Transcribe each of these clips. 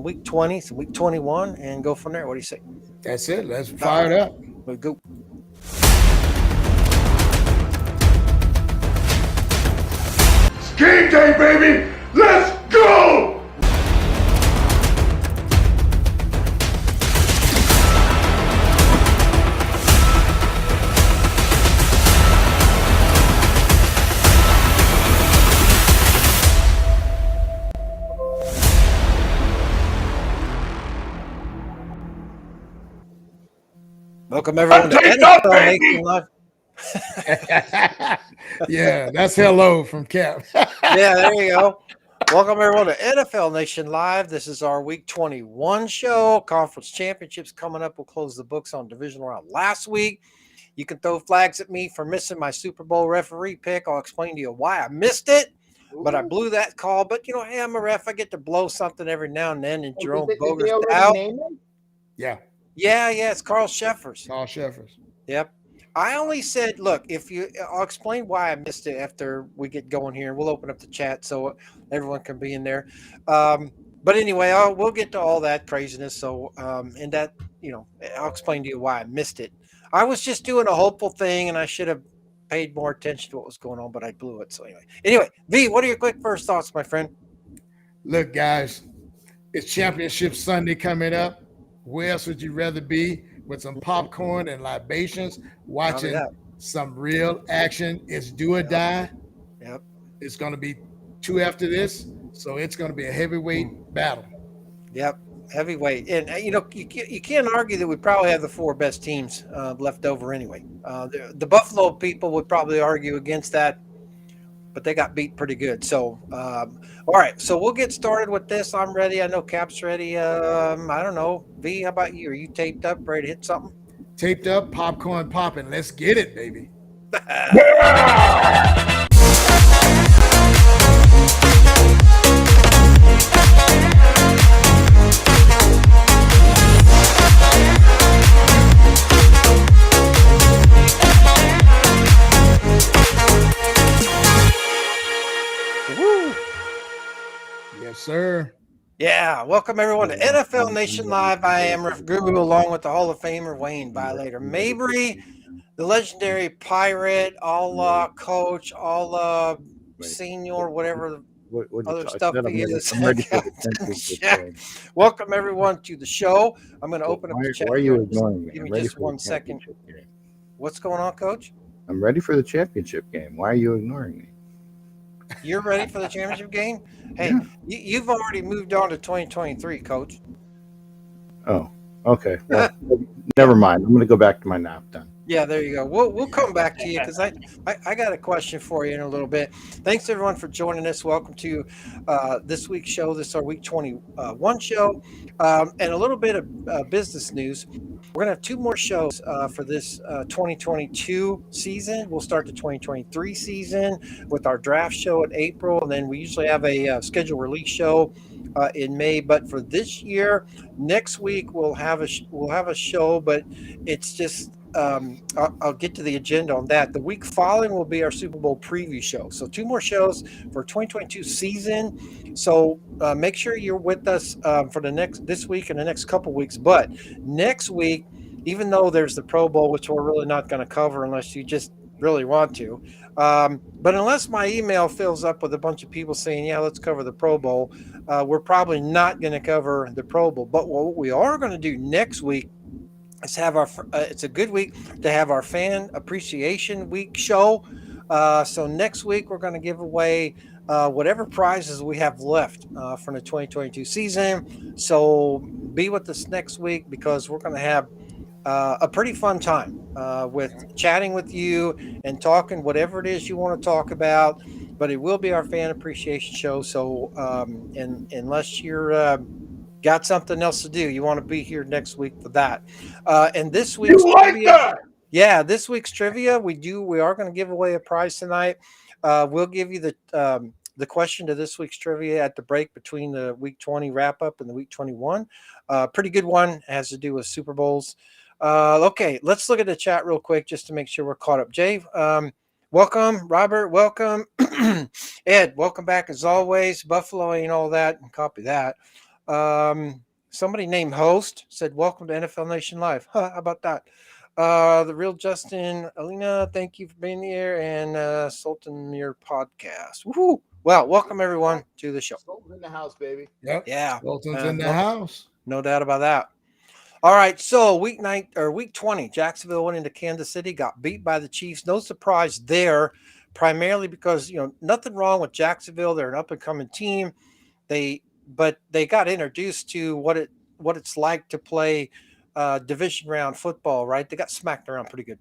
week 20, so week 21, and go from there. What do you say? That's it. Let's fire it up. We go. It's game day, baby! Let's go! Welcome everyone to Take up, NFL baby! Nation Live. Yeah, that's hello from Cap. Yeah, there you go. Welcome everyone to NFL Nation Live. This is our week 21 show. Conference championships coming up. We'll close the books on division round last week. You can throw flags at me for missing my Super Bowl referee pick. I'll explain to you why I missed it, but I blew that call. But, hey, I'm a ref. I get to blow something every now and then, and Jerome Boger's out. Yeah, Yeah, it's Carl Sheffers. Carl Sheffers. Yep. I only said, look, I'll explain why I missed it after we get going here. We'll open up the chat so everyone can be in there. But anyway, we'll get to all that craziness. So, and that, I'll explain to you why I missed it. I was just doing a hopeful thing, and I should have paid more attention to what was going on, but I blew it. So anyway, V, what are your quick first thoughts, my friend? Look, guys, it's Championship Sunday coming up. Where else would you rather be with some popcorn and libations, watching some real action? It's do or die. Yep. It's going to be two after this, so it's going to be a heavyweight battle. Yep, heavyweight. And, you can't argue that we probably have the four best teams left over anyway. The Buffalo people would probably argue against that, but they got beat pretty good. So, all right, so we'll get started with this. I'm ready. I know Cap's ready. I don't know. V, how about you? Are you taped up, ready to hit something? Taped up, popcorn popping. Let's get it, baby. Woo! Yes, sir. Yeah, welcome everyone to NFL Nation Live. I am Ref Guru along with the Hall of Famer Wayne Violator Mabry, the legendary pirate, Allah coach, Allah senior, whatever other stuff he is. I'm ready for the championship game. Welcome everyone to the show. I'm going to open up the chat. Why are you ignoring me? Give I'm me ready just for the 1 second. championship game. What's going on, Coach? I'm ready for the championship game. Why are you ignoring me? You're ready for the championship game? Hey, Yeah. you've already moved on to 2023, Coach. Oh, okay. Well, never mind. I'm going to go back to my nap then. Yeah, there you go. We'll come back to you because I got a question for you in a little bit. Thanks everyone for joining us. Welcome to this week's show. This is our week 21 show, and a little bit of business news. We're gonna have two more shows for this 2022 season. We'll start the 2023 season with our draft show in April, and then we usually have a schedule release show in May. But for this year, next week we'll have a show, but it's just. I'll get to the agenda on that. The week following will be our Super Bowl preview show. So two more shows for 2022 season. So make sure you're with us for this week and the next couple weeks. But next week, even though there's the Pro Bowl, which we're really not going to cover unless you just really want to. But unless my email fills up with a bunch of people saying, yeah, let's cover the Pro Bowl, we're probably not going to cover the Pro Bowl. But what we are going to do next week is have it's a good week to have our fan appreciation week show. So next week we're going to give away whatever prizes we have left from the 2022 season. So be with us next week because we're going to have a pretty fun time with chatting with you and talking whatever it is you want to talk about. But it will be our fan appreciation show. So unless you're got something else to do, you want to be here next week for that. And this week's trivia, this week's trivia, we are going to give away a prize tonight. We'll give you the question to this week's trivia at the break between the week 20 wrap up and the week 21. Pretty good one. It has to do with Super Bowls. Okay, let's look at the chat real quick just to make sure we're caught up. Jay, welcome. Robert, welcome. Ed, welcome back as always. Buffalo and all that, and copy that. Somebody named Host said, "Welcome to NFL Nation Live." Huh, how about that? The real Justin, Alina, thank you for being here, and Sultan your podcast. Woohoo! Well, welcome everyone to the show. Sultan's in the house, baby. Yep. Yeah, Sultan's in the no, house. no doubt about that. All right, so week 20, Jacksonville went into Kansas City, got beat by the Chiefs. No surprise there, primarily because nothing wrong with Jacksonville. They're an up and coming team. But they got introduced to what it's like to play division round football, right? They got smacked around pretty good.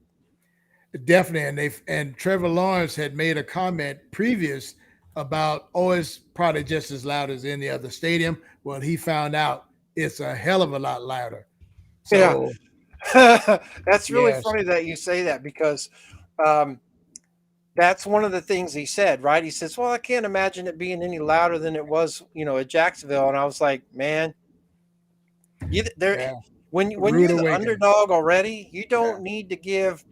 Definitely. And Trevor Lawrence had made a comment previous about, oh, it's probably just as loud as any other stadium. Well, he found out it's a hell of a lot louder. Yeah, So that's really yes, funny that you say that because um, that's one of the things he said, right? He says, "Well, I can't imagine it being any louder than it was, at Jacksonville." And I was like, "Man, there yeah, when rude you're the awakening. underdog already, you don't Yeah. need to give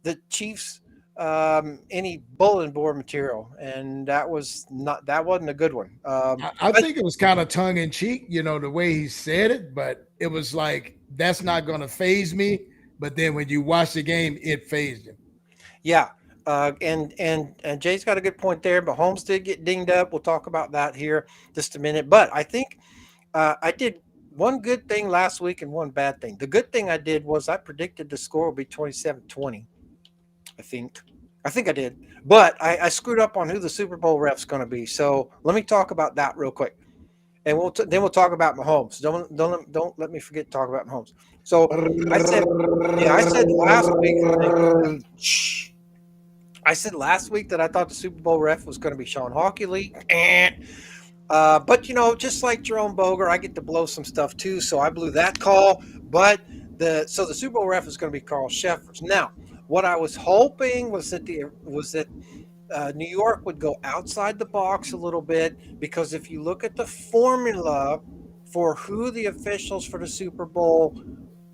the Chiefs any bulletin board material, and that wasn't a good one. I But think it was kind of tongue in cheek, the way he said it, but it was like, that's not going to phase me. But then when you watch the game, it phased him. yeah, and Jay's got a good point there. But Holmes did get dinged up. We'll talk about that here just a minute. But I think I did one good thing last week and one bad thing. The good thing I did was I predicted the score will be 27-20. I think. I think I did, but I screwed up on who the Super Bowl ref's going to be. So let me talk about that real quick, and then we'll talk about Mahomes. Don't let me forget to talk about Mahomes. So I said, yeah, I said last week. Shh. I said last week that I thought the Super Bowl ref was going to be Sean Hawkey. But just like Jerome Boger, I get to blow some stuff too. So I blew that call. But the Super Bowl ref is going to be Carl Sheffers. Now, what I was hoping was that New York would go outside the box a little bit, because if you look at the formula for who the officials for the Super Bowl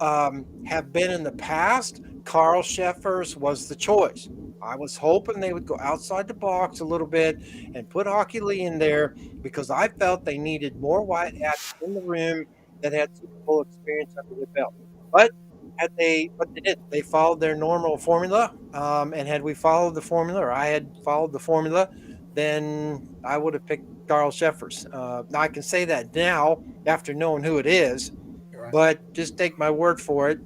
have been in the past, Carl Sheffers was the choice. I was hoping they would go outside the box a little bit and put Hockey Lee in there, because I felt they needed more white hats in the room that had Super Bowl experience under their belt. But but they didn't. They followed their normal formula. And had we followed the formula, or I had followed the formula, then I would have picked Carl Sheffers. Now I can say that now after knowing who it is, Right. but just take my word for it.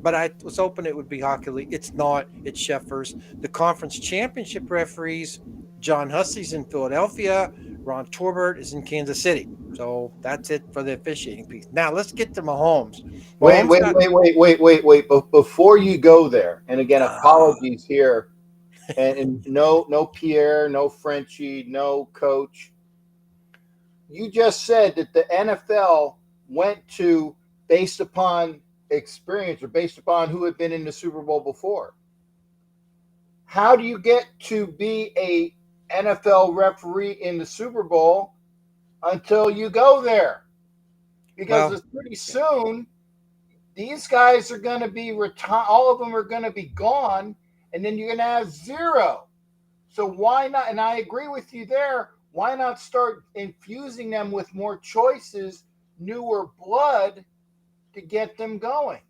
But I was hoping it would be Hockey League. It's not. It's Sheffers. The conference championship referees, John Hussey's in Philadelphia. Ron Torbert is in Kansas City. So that's it for the officiating piece. Now let's get to Mahomes. Wait, Mahomes wait, got- wait, wait, wait, wait, wait. But before you go there, and again, apologies here, and no Pierre, no Frenchie, no coach. You just said that the NFL went to based upon experience or based upon who had been in the Super Bowl before. How do you get to be a NFL referee in the Super Bowl until you go there? Because it's pretty soon these guys are going to be retired. All of them are going to be gone, and then you're going to have zero. So why not? And I agree with you there. Why not start infusing them with more choices, newer blood, to get them going?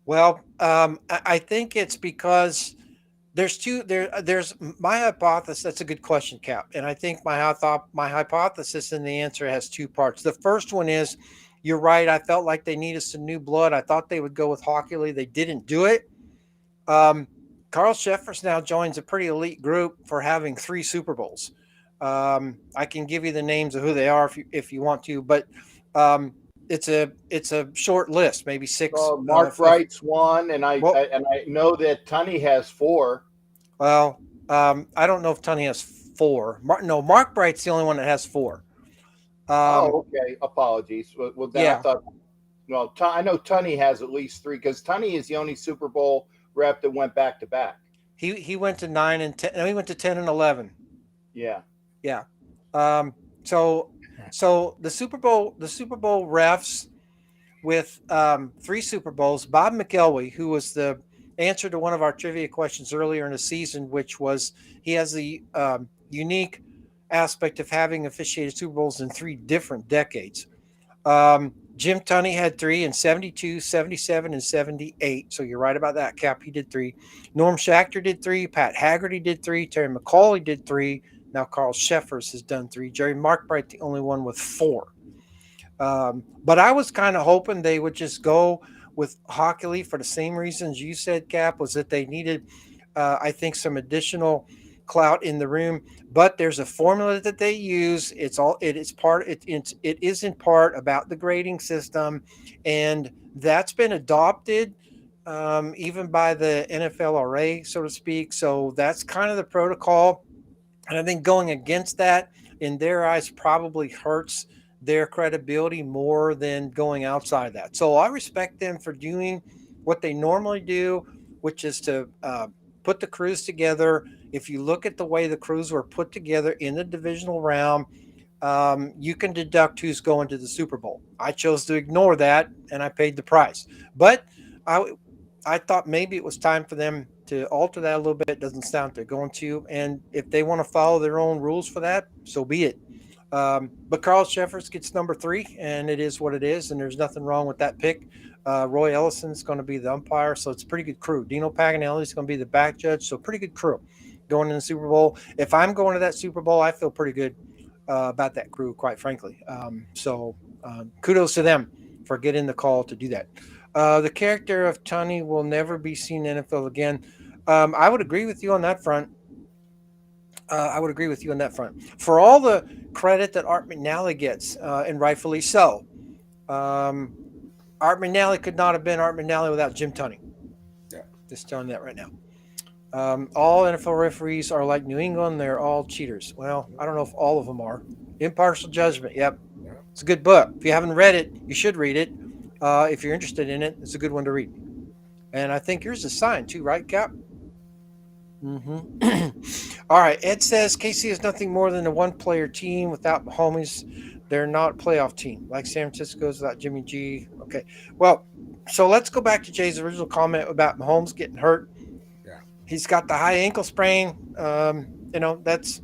Well, I think it's because there's there's my hypothesis. That's a good question, Cap. And I think my hypothesis and the answer has two parts. The first one is, you're right. I felt like they needed some new blood. I thought they would go with Hockey Lee. They didn't do it. Carl Sheffers now joins a pretty elite group for having 3 Super Bowls. I can give you the names of who they are if you want to, but it's a short list, maybe 6. Mark Wright's one, and I know that Tunney has 4. Well, I don't know if Tunney has 4. Mark Bright's the only one that has 4. Okay. Apologies. Well, then yeah. I thought. Well, I know Tunney has at least 3, because Tunney is the only Super Bowl rep that went back to back. He went to 9 and 10. No, he went to 10 and 11. Yeah. Yeah. So the Super Bowl refs with 3 Super Bowls. Bob McElwee, who was the answer to one of our trivia questions earlier in the season, which was he has the unique aspect of having officiated Super Bowls in 3 different decades. Jim Tunney had 3 in 72, 77, and 78. So you're right about that, Cap. He did 3. Norm Schachter did 3. Pat Haggerty did 3. Terry McCauley did 3. Now Carl Sheffers has done 3. Jerry Markbright, the only one with 4. But I was kind of hoping they would just go with Hockley for the same reasons you said, Cap, was that they needed, I think, some additional clout in the room. But there's a formula that they use. It is in part about the grading system, and that's been adopted even by the NFLRA, so to speak. So that's kind of the protocol. And I think going against that in their eyes probably hurts their credibility more than going outside that. So I respect them for doing what they normally do, which is to put the crews together. If you look at the way the crews were put together in the divisional round, you can deduct who's going to the Super Bowl. I chose to ignore that, and I paid the price. But I thought maybe it was time for them to alter that a little bit. It doesn't sound like they're going to. And if they want to follow their own rules for that, so be it. But Carl Sheffers gets number 3, and it is what it is. And there's nothing wrong with that pick. Roy Ellison's going to be the umpire, so it's a pretty good crew. Dino Paganelli is going to be the back judge, so pretty good crew going in the Super Bowl. If I'm going to that Super Bowl, I feel pretty good about that crew, quite frankly. So kudos to them for getting the call to do that. The character of Tunney will never be seen in NFL again. I would agree with you on that front. For all the credit that Art McNally gets, and rightfully so, Art McNally could not have been Art McNally without Jim Tunney. Yeah. Just telling that right now. All NFL referees are like New England. They're all cheaters. Well, I don't know if all of them are. Impartial Judgment. Yep. It's a good book. If you haven't read it, you should read it. If you're interested in it, it's a good one to read. And I think yours is signed too, right, Cap? Mm-hmm. All right. Ed says KC is nothing more than a one-player team without Mahomes. They're not a playoff team like San Francisco's without Jimmy G. Okay. Well, so let's go back to Jay's original comment about Mahomes getting hurt. Yeah. He's got the high ankle sprain. That's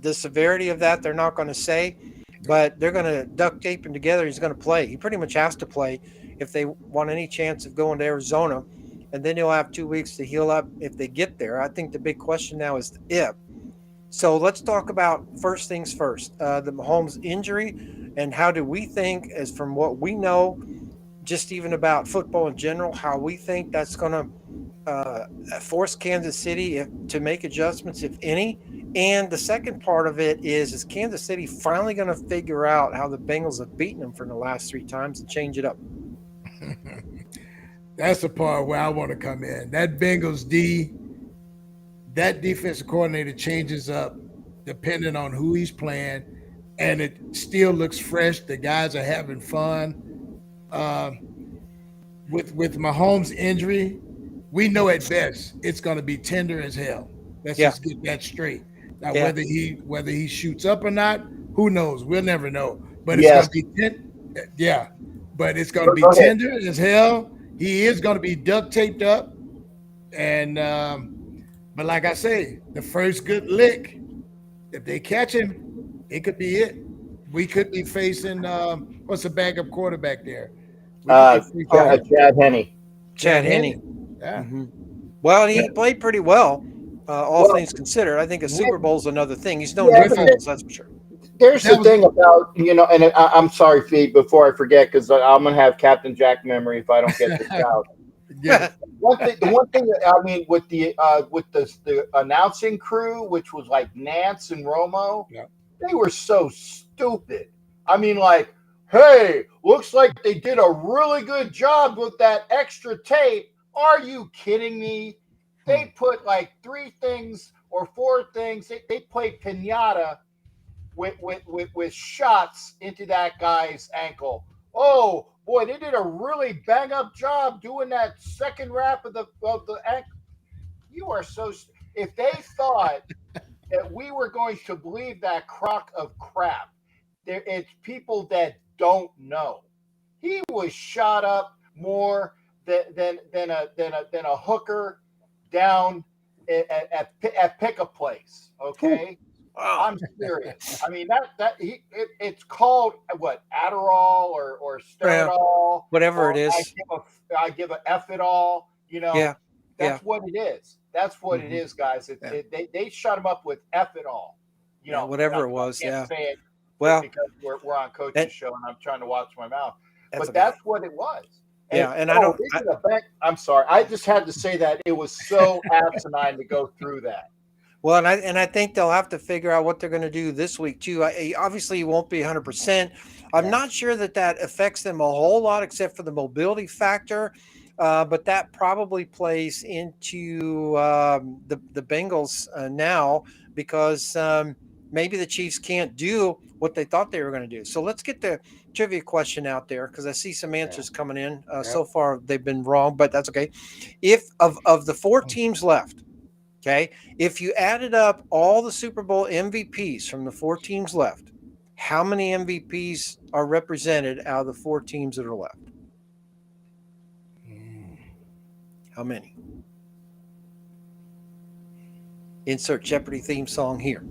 the severity of that. They're not going to say, but they're going to duct tape him together. He's going to play. He pretty much has to play if they want any chance of going to Arizona. And then he'll have 2 weeks to heal up if they get there. I think the big question now is the if. So let's talk about first things first, the Mahomes injury, and how do we think, as from what we know, just even about football in general, how we think that's going to force Kansas City to make adjustments, if any. And the second part of it is Kansas City finally going to figure out how the Bengals have beaten them for the last 3 times and change it up? That's the part where I want to come in. That Bengals that defensive coordinator changes up depending on who he's playing, and it still looks fresh. The guys are having fun. With Mahomes' injury, we know at best it's going to be tender as hell. Let's just get that straight. Now, whether he shoots up or not, who knows? We'll never know. But it's going to be But it's going to be tender as hell. He is going to be duct taped up, and but like I say, the first good lick, if they catch him, it could be it. We could be facing what's the backup quarterback there? Chad Henne. Chad Henne. Yeah. Mm-hmm. Well, he played pretty well, all things considered. I think a Super Bowl's another thing. He's no difference, that's for sure. There's the thing about, and I'm sorry, Fee, before I forget, because I'm going to have Captain Jack memory if I don't get this out. The one thing that, I mean, with the announcing crew, which was like Nance and Romo, they were so stupid. I mean, like, hey, looks like they did a really good job with that extra tape. Are you kidding me? They put like 3 things or 4 things. They played pinata with shots into that guy's ankle. Oh boy, they did a really bang up job doing that second wrap of the ankle. You are so. If they thought that we were going to believe that crock of crap, it's people that don't know. He was shot up more than a hooker down at pick a place. Okay. Wow. I'm serious. I mean it's called what, Adderall or Yeah. Steridol, Whatever or it is. I give a F it all. Yeah. Yeah. That's what it is. That's what it Mhm. is, guys. Yeah. They shut him up with F it all. Yeah. Whatever it was. I can't Yeah. say it Well, because we're on coach's that, show and I'm trying to watch my mouth. that's But okay. that's what it was. And Yeah. And I don't. this is a bank. I'm sorry. I just had to say that it was so asinine to go through that. Well, and I think they'll have to figure out what they're going to do this week too. Obviously, it won't be 100%. I'm Yeah. not sure that affects them a whole lot, except for the mobility factor. But that probably plays into the Bengals now because maybe the Chiefs can't do what they thought they were going to do. So let's get the trivia question out there because I see some answers coming in. So far, they've been wrong, but that's okay. If of the 4 teams left. Okay. If you added up all the Super Bowl MVPs from the 4 teams left, how many MVPs are represented out of the 4 teams that are left? How many? Insert Jeopardy theme song here.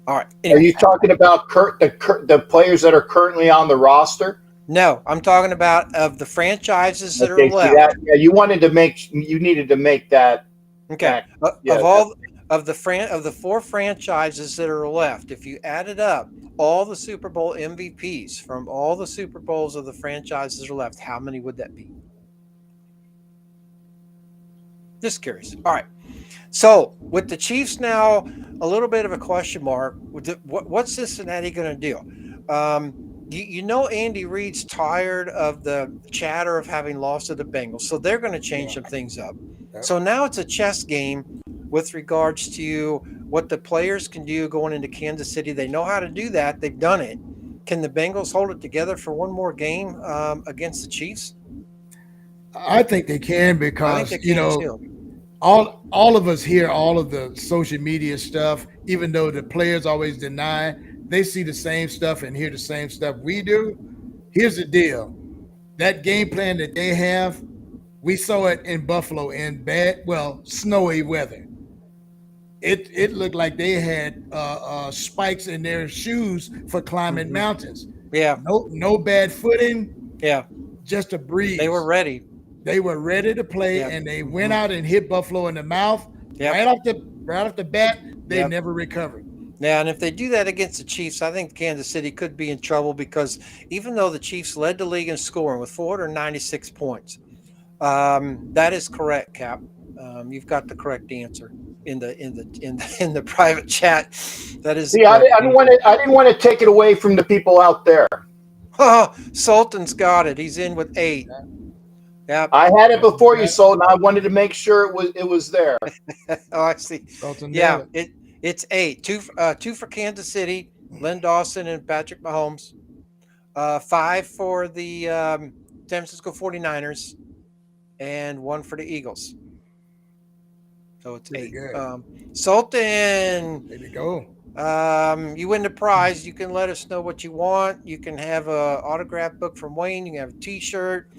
All right. Are you talking about the players that are currently on the roster? No, I'm talking about of the franchises that are Okay, see left. that? Yeah, you needed to make that. Okay. Yeah, of all of the 4 franchises that are left, if you added up all the Super Bowl MVPs from all the Super Bowls of the franchises that are left, how many would that be? Just curious. All right. So with the Chiefs now, a little bit of a question mark. What's Cincinnati going to do? Andy Reid's tired of the chatter of having lost to the Bengals, so they're going to change some things up. Yep. So now it's a chess game with regards to what the players can do going into Kansas City. They know how to do that. They've done it. Can the Bengals hold it together for one more game against the Chiefs? I think they can because I think they can too. all of us hear all of the social media stuff, even though the players always deny, they see the same stuff and hear the same stuff we do. Here's the deal. That game plan that they have, we saw it in Buffalo in snowy weather. It looked like they had spikes in their shoes for climbing mountains. Yeah. No bad footing. Yeah. Just a breeze. They were ready. They were ready to play, and they went out and hit Buffalo in the mouth. Right off the bat. They never recovered. Yeah, and if they do that against the Chiefs, I think Kansas City could be in trouble because even though the Chiefs led the league in scoring with 496 points, that is correct, Cap. You've got the correct answer in the private chat. That is. See, I didn't want to take it away from the people out there. Oh, Sultan's got it. He's in with 8. Yeah, I had it before you, Sultan. I wanted to make sure it was there. Oh, I see. Sultan, yeah, it's 8. 2 for Kansas City, Len Dawson and Patrick Mahomes. 5 for the San Francisco 49ers, and 1 for the Eagles. So it's 8. Sultan, there you go. You win the prize. You can let us know what you want. You can have a autograph book from Wayne. You can have a T-shirt.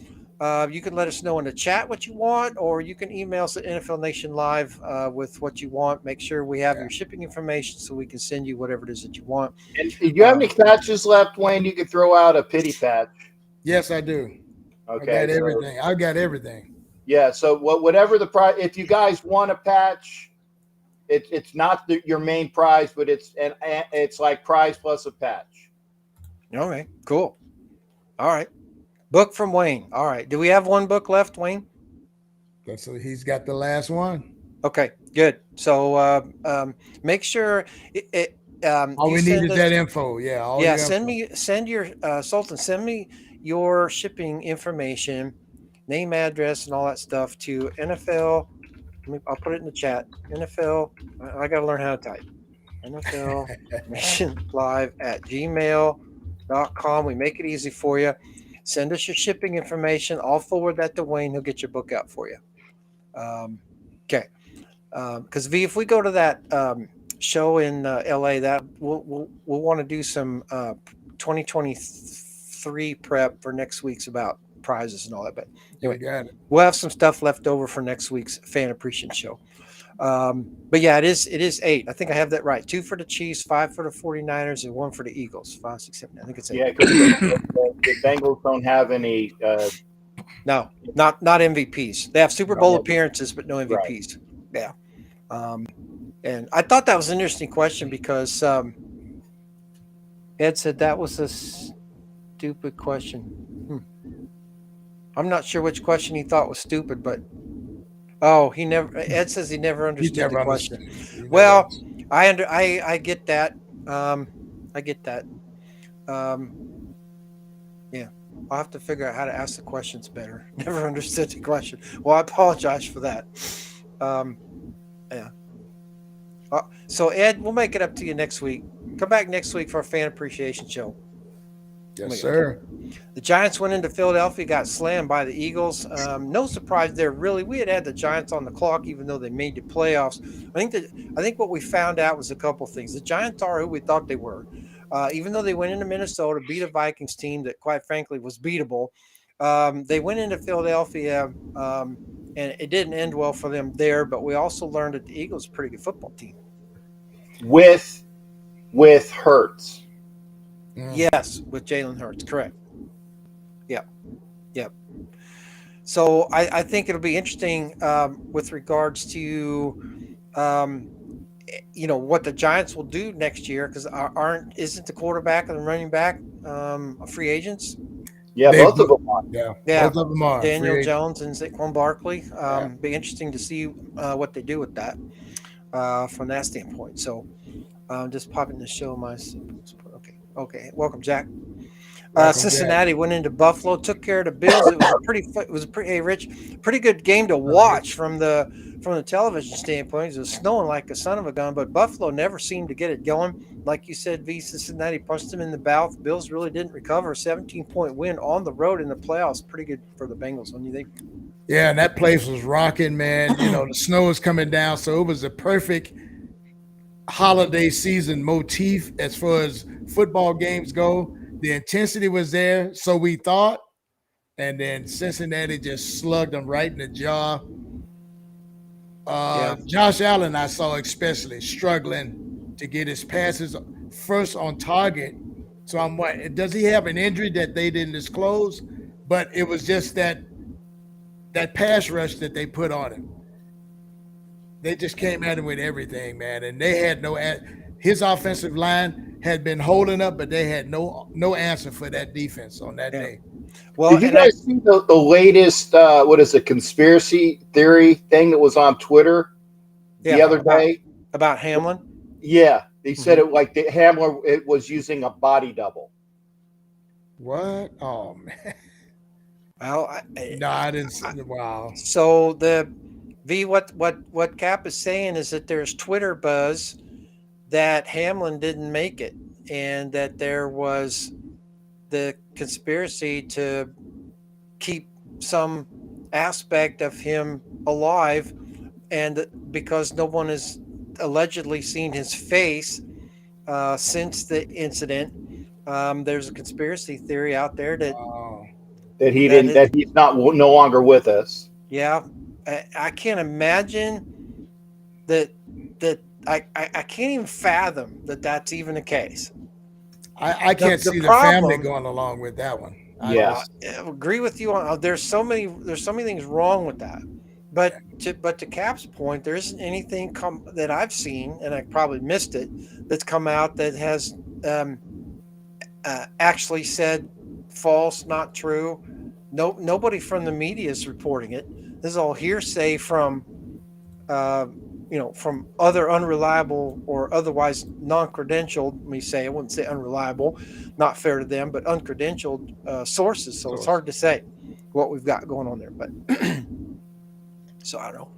You can let us know in the chat what you want, or you can email us at NFLNationLive with what you want. Make sure we have your shipping information so we can send you whatever it is that you want. And do you have any patches left, Wayne? You could throw out a pity patch. Yes, I do. Okay, I got everything. I got everything. Yeah. So whatever the prize, if you guys want a patch, it's not your main prize, but it's like prize plus a patch. Okay, cool. All right. Book from Wayne. All right. Do we have one book left, Wayne? So he's got the last one. Okay, good. So make sure all we need is that info. Yeah. Send me your shipping information, name, address, and all that stuff to NFL. I'll put it in the chat. NFL. I got to learn how to type. NFLNationLive@gmail.com. We make it easy for you. Send us your shipping information. I'll forward that to Wayne. He'll get your book out for you. Okay. Because if we go to that show in LA, that we'll want to do some 2023 prep for next week's about prizes and all that. But anyway, got it. We'll have some stuff left over for next week's fan appreciation show. But yeah, it is 8. I think I have that right. 2 for the Chiefs, 5 for the 49ers, and 1 for the Eagles. 5, 6, 7. I think it's 8. Yeah, because the Bengals don't have any. No, not MVPs. They have Super Bowl appearances, but no Right. MVPs. Yeah. And I thought that was an interesting question because Ed said that was a stupid question. I'm not sure which question he thought was stupid, but he never. Ed says he never understood the question. Well, I get that. I get that. Yeah, I'll have to figure out how to ask the questions better. Never understood the question. Well, I apologize for that. Yeah. So Ed, we'll make it up to you next week. Come back next week for our fan appreciation show. Yes, sir. The Giants went into Philadelphia, got slammed by the Eagles. No surprise there, really. We had the Giants on the clock, even though they made the playoffs. I think what we found out was a couple things. The Giants are who we thought they were, even though they went into Minnesota, beat a Vikings team that, quite frankly, was beatable. They went into Philadelphia, and it didn't end well for them there. But we also learned that the Eagles are a pretty good football team. With Hurts. Yes, with Jalen Hurts, correct. Yep. So I think it'll be interesting with regards to what the Giants will do next year, because isn't the quarterback and the running back free agents? Yeah, both of them are. Yeah, both of them are. Daniel Jones and Saquon Barkley. Be interesting to see what they do with that from that standpoint. So just popping the show my. Okay. Welcome, Jack. Cincinnati went into Buffalo, took care of the Bills. It was a pretty good game to watch from the television standpoint. It was snowing like a son of a gun, but Buffalo never seemed to get it going. Like you said, Cincinnati punched them in the mouth. Bills really didn't recover. A 17-point win on the road in the playoffs. Pretty good for the Bengals, don't you think? Yeah, and that place was rocking, man. The snow was coming down, so it was a perfect holiday season motif as far as football games go. The intensity was there, so we thought, and then Cincinnati just slugged them right in the jaw. Josh Allen, I saw especially struggling to get his passes first on target. So I'm wondering, does he have an injury that they didn't disclose? But it was just that pass rush that they put on him. They just came at him with everything, man, and they had his offensive line had been holding up, but they had no answer for that defense on that day. Well, did you guys see the latest conspiracy theory thing that was on Twitter the other day about Hamlin? Yeah, they said it Hamlin was using a body double. What? Oh man! Well, I didn't. Wow. So what Cap is saying is that there's Twitter buzz that Hamlin didn't make it, and that there was the conspiracy to keep some aspect of him alive, and because no one has allegedly seen his face since the incident, there's a conspiracy theory out there that he's no longer with us. Yeah, I can't imagine that I can't even fathom that that's even the case. I can't see the family going along with that one. I agree with you on. There's so many things wrong with that. But to Cap's point, there isn't anything that I've seen, and I probably missed it, that's come out that has actually said false, not true. Nobody from the media is reporting it. This is all hearsay from from other unreliable or otherwise non-credentialed, let me say, I wouldn't say unreliable, not fair to them, but uncredentialed sources. So it's hard to say what we've got going on there. But so I don't know.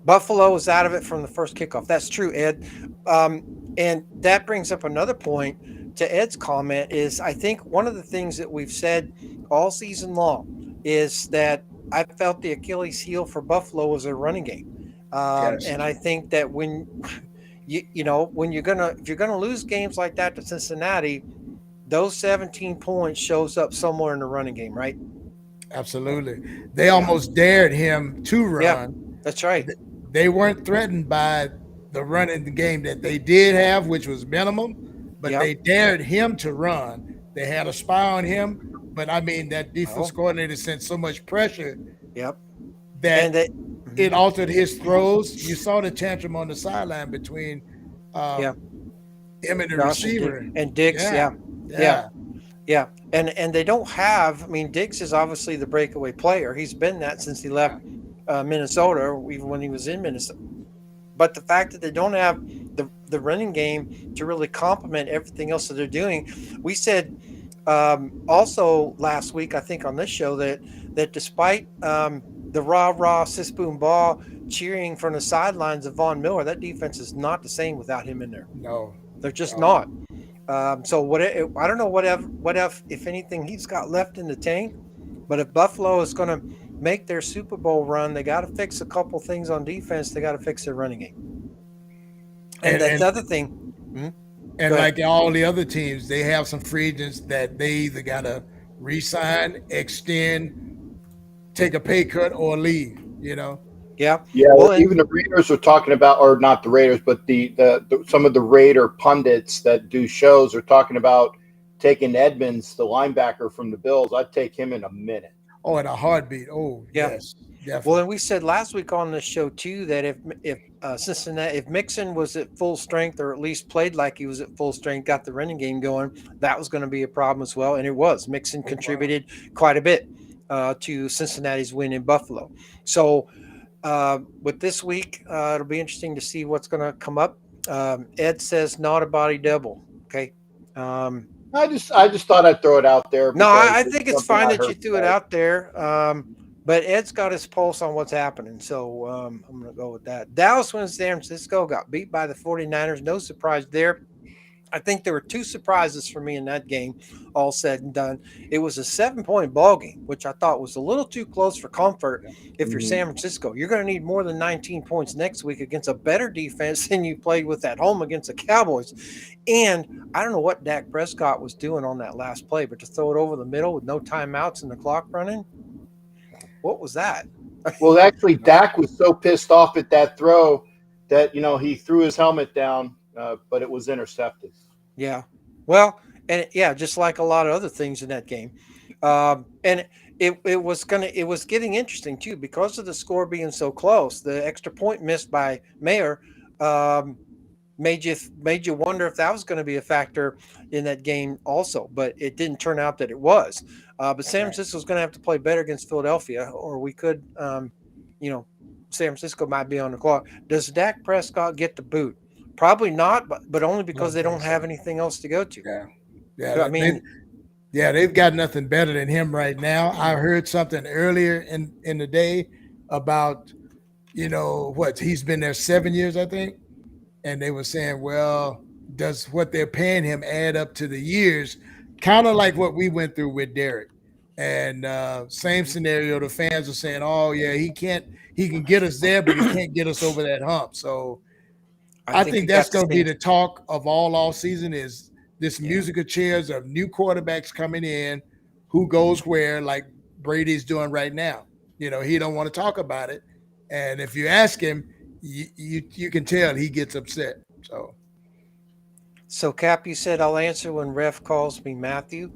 Buffalo was out of it from the first kickoff. That's true, Ed. And that brings up another point to Ed's comment is I think one of the things that we've said all season long is that I felt the Achilles heel for Buffalo was their running game. And I think that when if you're gonna lose games like that to Cincinnati, those 17 points shows up somewhere in the running game, right? Absolutely. They almost dared him to run. Yeah, that's right. they weren't threatened by the running game that they did have, which was minimum, but Yep. they dared him to run. They had a spy on him, but I mean that defense Well, coordinator sent so much pressure yep. And that that, it altered his throws. You saw the tantrum on the sideline between yeah, him and the Josh receiver. and Diggs. Yeah, Yeah. Yeah. yeah, Yeah. And they don't have, I mean, Diggs is obviously the breakaway player. He's been that since he left Minnesota, even when he was in Minnesota. But the fact that they don't have the running game to really complement everything else that they're doing, we said also last week, I think on this show that despite the rah sis boom ball cheering from the sidelines of Von Miller, that defense is not the same without him in there. no, They're just no. not. So I don't know what if anything he's got left in the tank, but if Buffalo is going to make their Super Bowl run, they got to fix a couple things on defense. They got to fix their running game. And that's the other thing. And like all the other teams, they have some free agents that they either got to re-sign, extend, take a pay cut, or leave. Yeah. Yeah, Well, even the Raiders are talking about, or not the Raiders, but the some of the Raider pundits that do shows are talking about taking Edmonds, the linebacker from the Bills. I'd take him in a minute. Oh, in a heartbeat. Oh, yeah. yes, definitely. Well, and we said last week on the show too that if Cincinnati, if Mixon was at full strength or at least played like he was at full strength, got the running game going, that was going to be a problem as well. And it was. Mixon contributed quite a bit to Cincinnati's win in Buffalo. So with this week, it'll be interesting to see what's going to come up. Ed says not a body double. Okay. I just thought I'd throw it out there. No, Because I think it's fine that you threw it out there. But Ed's got his pulse on what's happening. So I'm going to go with that. Dallas wins San Francisco, got beat by the 49ers. No surprise there. I think there were two surprises for me in that game, all said and done. It was a 7-point ball game, which I thought was a little too close for comfort if you're San Francisco. You're going to need more than 19 points next week against a better defense than you played with at home against the Cowboys. And I don't know what Dak Prescott was doing on that last play, but to throw it over the middle with no timeouts and the clock running, what was that? Well, actually, Dak was so pissed off at that throw that, he threw his helmet down, but it was intercepted. Yeah. Well, and yeah, just like a lot of other things in that game. And it was getting interesting too, because of the score being so close. The extra point missed by Mayer made you wonder if that was going to be a factor in that game also, but it didn't turn out that it was. But San Francisco is going to have to play better against Philadelphia, or we could, San Francisco might be on the clock. Does Dak Prescott get the boot? Probably not, but only because they don't have anything else to go to. Yeah. I mean, they've got nothing better than him right now. I heard something earlier in the day about, he's been there 7 years, I think. And they were saying, well, does what they're paying him add up to the years? Kind of like what we went through with Derek. And same scenario, the fans are saying, oh, yeah, he can get us there, but he can't get us over that hump. So I think that's going to be the talk of all season is this musical chairs of new quarterbacks coming in, who goes where, like Brady's doing right now. He don't want to talk about it. And if you ask him, you can tell he gets upset. So Cap, you said I'll answer when ref calls me Matthew.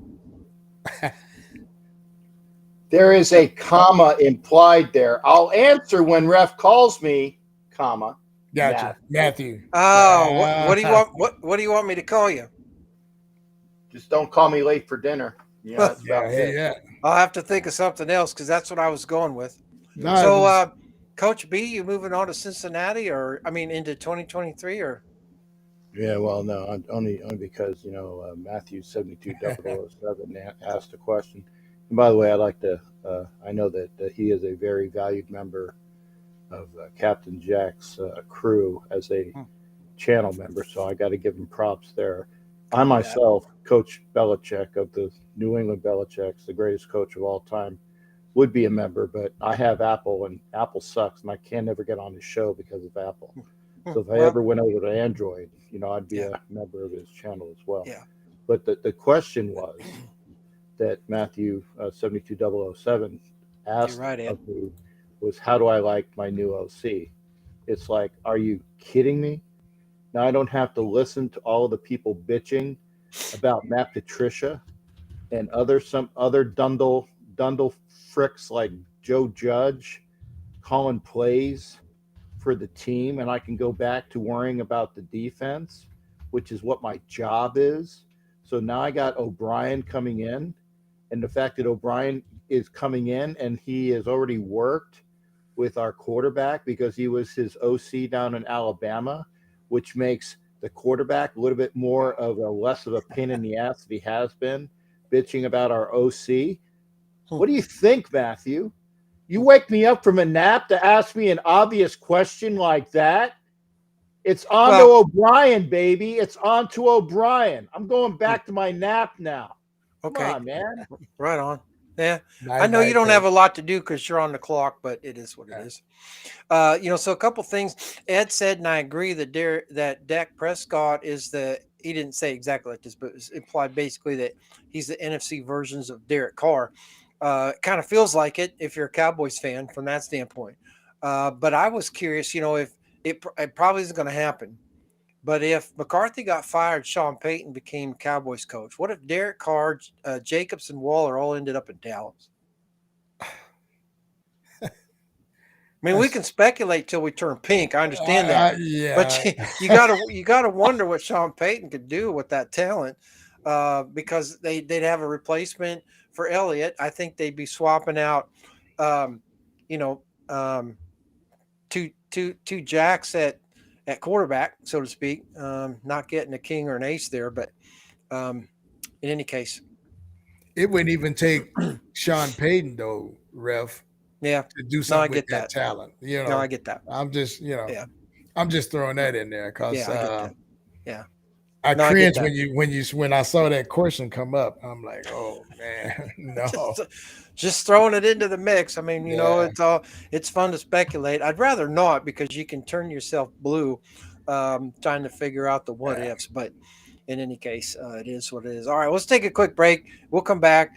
There is a comma implied there. I'll answer when ref calls me, comma. Gotcha, Matthew. Oh, what do you want? What do you want me to call you? Just don't call me late for dinner. That's about it. Yeah. I'll have to think of something else because that's what I was going with. No, so, Coach B, you moving on to Cincinnati, into 2023, or? Yeah, well, no, only because Matthew 72007 asked a question. And by the way, I'd like to. I know that he is a very valued member of Captain Jack's crew as a channel member, so I got to give him props there. I myself, Coach Belichick of the New England Belichick's, the greatest coach of all time, would be a member, but I have Apple, and Apple sucks, and I can never get on his show because of Apple. So if I ever went over to Android, I'd be a member of his channel as well. Yeah. But the question was that Matthew 72007 asked of me was, how do I like my new OC? It's like, are you kidding me? Now I don't have to listen to all the people bitching about Matt Patricia and some other Dundle fricks like Joe Judge calling plays for the team, and I can go back to worrying about the defense, which is what my job is. So now I got O'Brien coming in, and the fact that O'Brien is coming in and he has already worked with our quarterback because he was his OC down in Alabama, which makes the quarterback a little bit more of a less of a pain in the ass that he has been bitching about our OC. What do you think, Matthew? You wake me up from a nap to ask me an obvious question like that? It's on to O'Brien, baby. It's on to O'Brien. I'm going back to my nap now. Come on, man. Right on. Yeah. I Night, know you night, don't coach. have a lot to do because you're on the clock, but it is what it is. So a couple things. Ed said, and I agree that Dak Prescott is he didn't say exactly like this, but it implied basically that he's the NFC versions of Derek Carr. It kind of feels like it if you're a Cowboys fan from that standpoint. But I was curious, if it probably isn't going to happen. But if McCarthy got fired, Sean Payton became Cowboys coach. What if Derek Carr, Jacobs, and Waller all ended up in Dallas? I mean, we can speculate till we turn pink. I understand that, Yeah. but you gotta wonder what Sean Payton could do with that talent, because they'd have a replacement for Elliott. I think they'd be swapping out, um, you know, um, two jacks at quarterback, so to speak. Not getting a king or an ace there, but in any case, it wouldn't even take Sean Payton though, ref, yeah, to do something with that that talent. No, I get that. I'm just, Yeah, I'm just throwing that in there because yeah, I get that. Yeah. I No, I get cringe that. when I saw that question come up. I'm like, oh man, no. Just throwing it into the mix. I mean, Yeah. it's fun to speculate. I'd rather not because you can turn yourself blue trying to figure out the what ifs. But in any case, it is what it is. All right, let's take a quick break. We'll come back,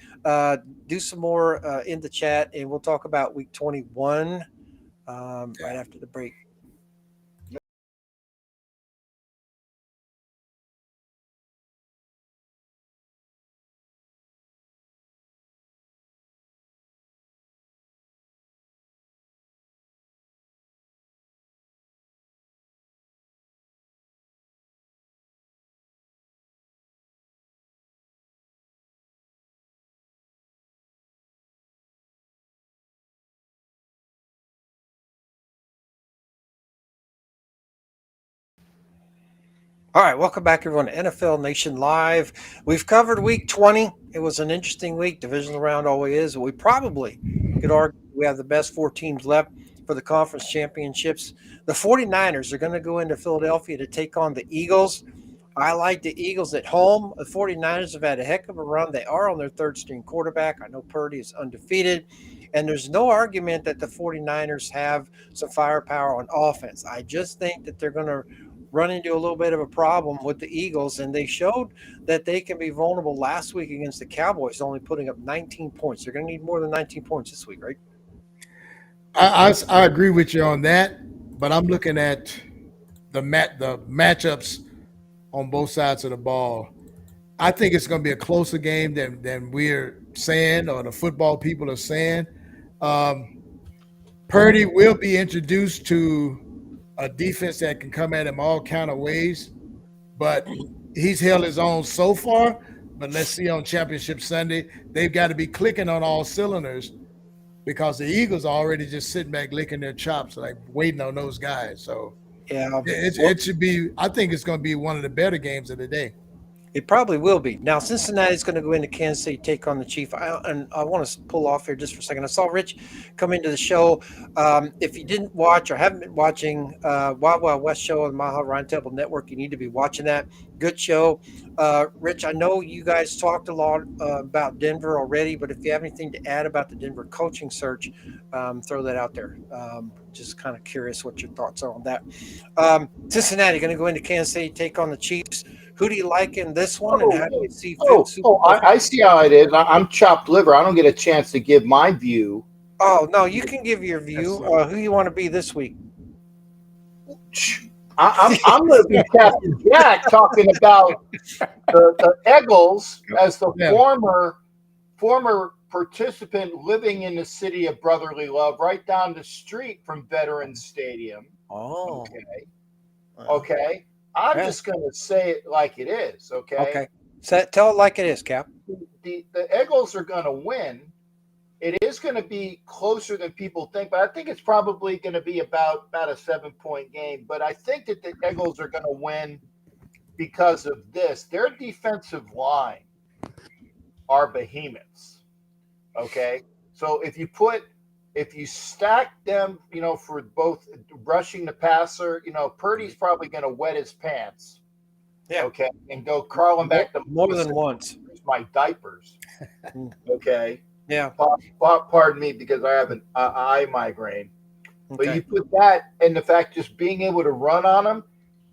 do some more in the chat, and we'll talk about week 21 right after the break. All right, welcome back, everyone, to NFL Nation Live. We've covered week 20. It was an interesting week. Divisional round always is. We probably could argue we have the best 4 teams left for the conference championships. The 49ers are going to go into Philadelphia to take on the Eagles. I like the Eagles at home. The 49ers have had a heck of a run. They are on their third string quarterback. I know Purdy is undefeated. And there's no argument that the 49ers have some firepower on offense. I just think that they're going to run into a little bit of a problem with the Eagles, and they showed that they can be vulnerable last week against the Cowboys, only putting up 19 points. They're going to need more than 19 points this week, right? I agree with you on that, but I'm looking at the matchups on both sides of the ball. I think it's going to be a closer game than we're saying or the football people are saying. Purdy will be introduced to a defense that can come at him all kind of ways, but he's held his own so far. But let's see on Championship Sunday, they've got to be clicking on all cylinders because the Eagles are already just sitting back licking their chops, like waiting on those guys. So yeah, it should be. I think it's going to be one of the better games of the day. It probably will be. Now, Cincinnati's going to go into Kansas City, take on the Chief. And I want to pull off here just for a second. I saw Rich come into the show. If you didn't watch or haven't been watching Wild Wild West show on the Mile High Ryan Temple Network, you need to be watching that. Good show. Rich, I know you guys talked a lot about Denver already, but if you have anything to add about the Denver coaching search, throw that out there. Just kind of curious what your thoughts are on that. Cincinnati going to go into Kansas City, take on the Chiefs. Who do you like in this one, and how do you see? I see how it is. I'm chopped liver. I don't get a chance to give my view. Oh no, you can give your view. Who you want to be this week? I'm going to be Captain Jack talking about the Eagles as the former participant living in the city of brotherly love, right down the street from Veterans Stadium. Oh, Okay. I'm just going to say it like it is. Okay. So tell it like it is, Cap. The Eagles are going to win. It is going to be closer than people think, but I think it's probably going to be about a 7-point game. But I think that the Eagles are going to win because of this. Their defensive line are behemoths. Okay. So if you stack them, for both rushing the passer, Purdy's probably going to wet his pants. Yeah. Okay. And go crawling back to more than once. My diapers. Okay. Yeah. Pardon me, because I have an eye migraine. Okay. But you put that and the fact just being able to run on them,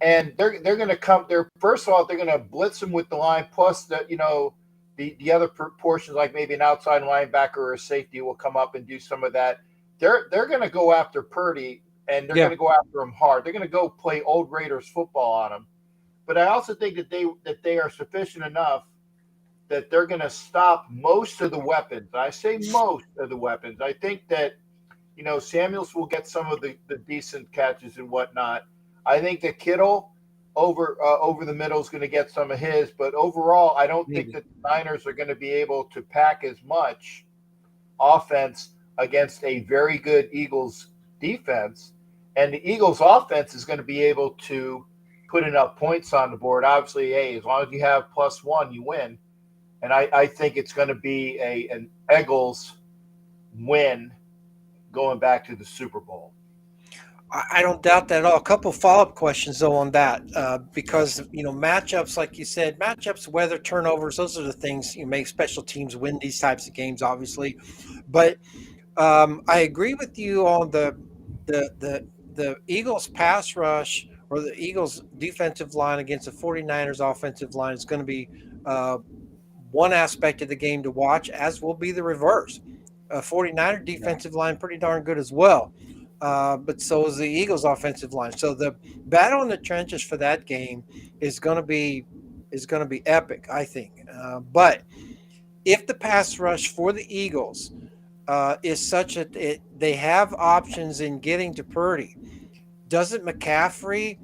and they're going to come there. First of all, they're going to blitz them with the line, plus the other portions, like maybe an outside linebacker or a safety will come up and do some of that. They're going to go after Purdy, and they're going to go after him hard. They're going to go play old Raiders football on him. But I also think that they are sufficient enough that they're going to stop most of the weapons. I say most of the weapons. I think that, Samuels will get some of the decent catches and whatnot. I think that Kittle over the middle is going to get some of his. But overall, I don't think that the Niners are going to be able to pack as much offense against a very good Eagles defense. And the Eagles offense is going to be able to put enough points on the board. Obviously, hey, as long as you have +1, you win. And I think it's going to be an Eagles win going back to the Super Bowl. I don't doubt that at all. A couple follow-up questions, though, on that, because, matchups, like you said, weather, turnovers, those are the things make special teams win these types of games, obviously. But I agree with you on the Eagles pass rush or the Eagles defensive line against the 49ers offensive line is going to be one aspect of the game to watch, as will be the reverse. 49er defensive line pretty darn good as well, but so is the Eagles offensive line. So the battle in the trenches for that game is going to be epic, I think. But if the pass rush for the Eagles is such that they have options in getting to Purdy, doesn't McCaffrey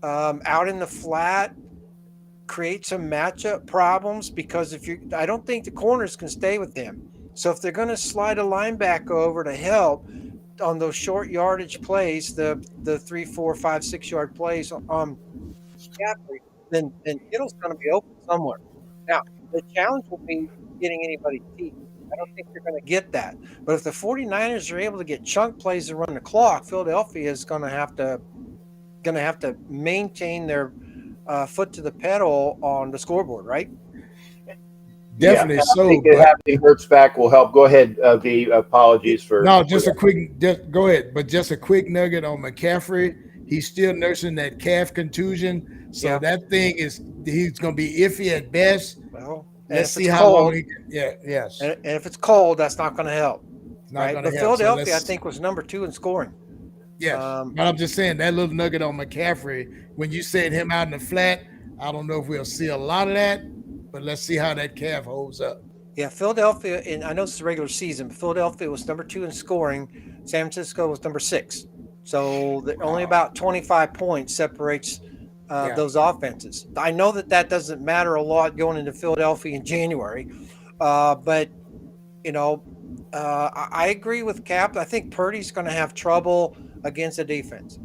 out in the flat create some matchup problems? Because I don't think the corners can stay with him. So if they're going to slide a linebacker over to help on those short yardage plays, the 3, 4, 5, 6 yard plays on McCaffrey, then Kittle's going to be open somewhere. Now the challenge will be getting anybody's teeth. I don't think they're going to get that. But if the 49ers are able to get chunk plays and run the clock, Philadelphia is going to have to maintain their foot to the pedal on the scoreboard, right? Definitely. Yeah, so, I think that having Hurts back will help. Go ahead, V. Apologies for just go ahead. But just a quick nugget on McCaffrey. He's still nursing that calf contusion, so that thing he's going to be iffy at best. Well, let's see how long he can. Yes. And if it's cold, that's not going to help. Right? But Philadelphia, I think, was number 2 in scoring. Yes, but I'm just saying that little nugget on McCaffrey, when you said him out in the flat, I don't know if we'll see a lot of that, but let's see how that calf holds up. Yeah, Philadelphia, and I know it's the regular season, but Philadelphia was number 2 in scoring. San Francisco was number 6. So only about 25 points separates those offenses. I know that doesn't matter a lot going into Philadelphia in January, but, I agree with Cap. I think Purdy's going to have trouble against the defense.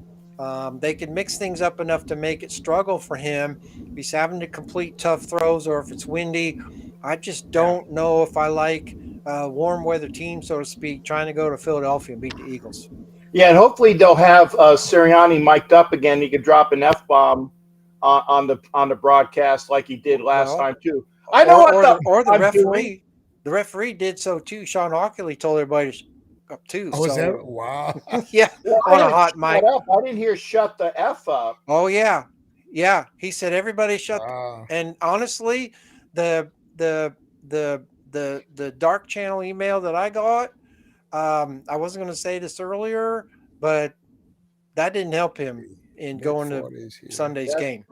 They can mix things up enough to make it struggle for him. If he's having to complete tough throws or if it's windy, I just don't know if I like warm weather team, so to speak, trying to go to Philadelphia and beat the Eagles. Yeah, and hopefully they'll have Sirianni mic'd up again. He could drop an F-bomb on the broadcast like he did last time too. I know the referee. Doing. The referee did so too. Sean Ockley told everybody up too. Oh, is that wow? Yeah, on a hot mic. I didn't hear "shut the F up." Oh yeah. He said everybody shut. And honestly, the dark channel email that I got, I wasn't going to say this earlier, but that didn't help him in going to Mid-40s, yeah. Sunday's game.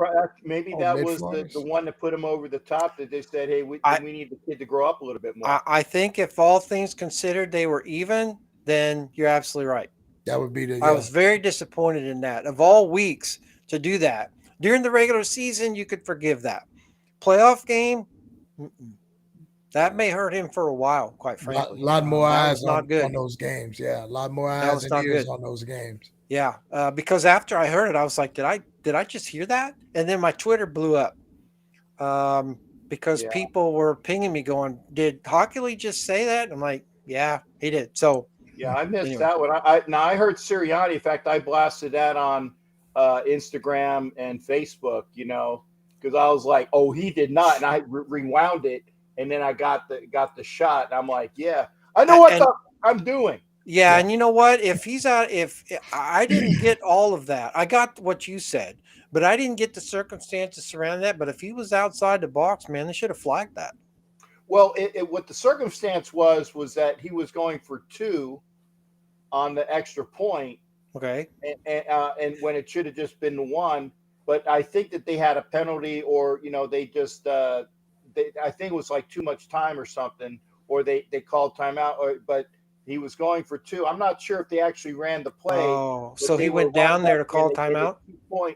Maybe Oh, that was mid-40s. the one that put him over the top. That they said, "Hey, we I- need the kid to grow up a little bit more." I think if all things considered they were even, then you're absolutely right. That would be the I was very disappointed in that. Of all weeks to do that during the regular season, you could forgive that. Playoff game, that may hurt him for a while. Quite frankly, lot more that eyes was not on good. those games. Yeah, a lot more That eyes was and not ears good. on those games. Yeah, because after I heard it, I was like, did I just hear that? And then my Twitter blew up because Yeah. people were pinging me, going, "Did Hockley just say that?" And I'm like, "Yeah, he did." So Yeah, I missed anyway. that one. I heard Sirianni. In fact, I blasted that on Instagram and Facebook. Because I was like, "Oh, he did not," and I rewound it, and then I got the shot, and I'm like, "Yeah, I know what I'm doing." Yeah, and you know what? If he's out, if I didn't get all of that, I got what you said, but I didn't get the circumstances surrounding that. But if he was outside the box, man, they should have flagged that. Well, what the circumstance was that he was going for 2 on the extra point, Okay. and when it should have just been 1. But I think that they had a penalty, or they just I think it was like too much time or something, or they called timeout. But he was going for 2. I'm not sure if they actually ran the play. Oh, but so they he were went down lined there to up call in timeout.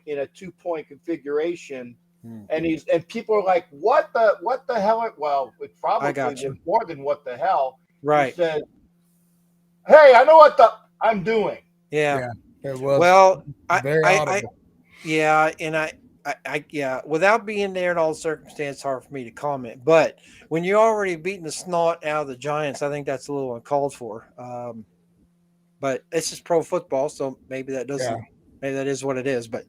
in a 2-point configuration. And people are like, what the hell? Well, it probably was more than what the hell. Right. He said, "Hey, I know what I'm doing." Yeah. It was Well, very audible. Yeah, without being there in all the circumstances, hard for me to comment. But when you're already beating the snot out of the Giants, I think that's a little uncalled for. But it's just pro football, so maybe that doesn't. Maybe that is what it is. But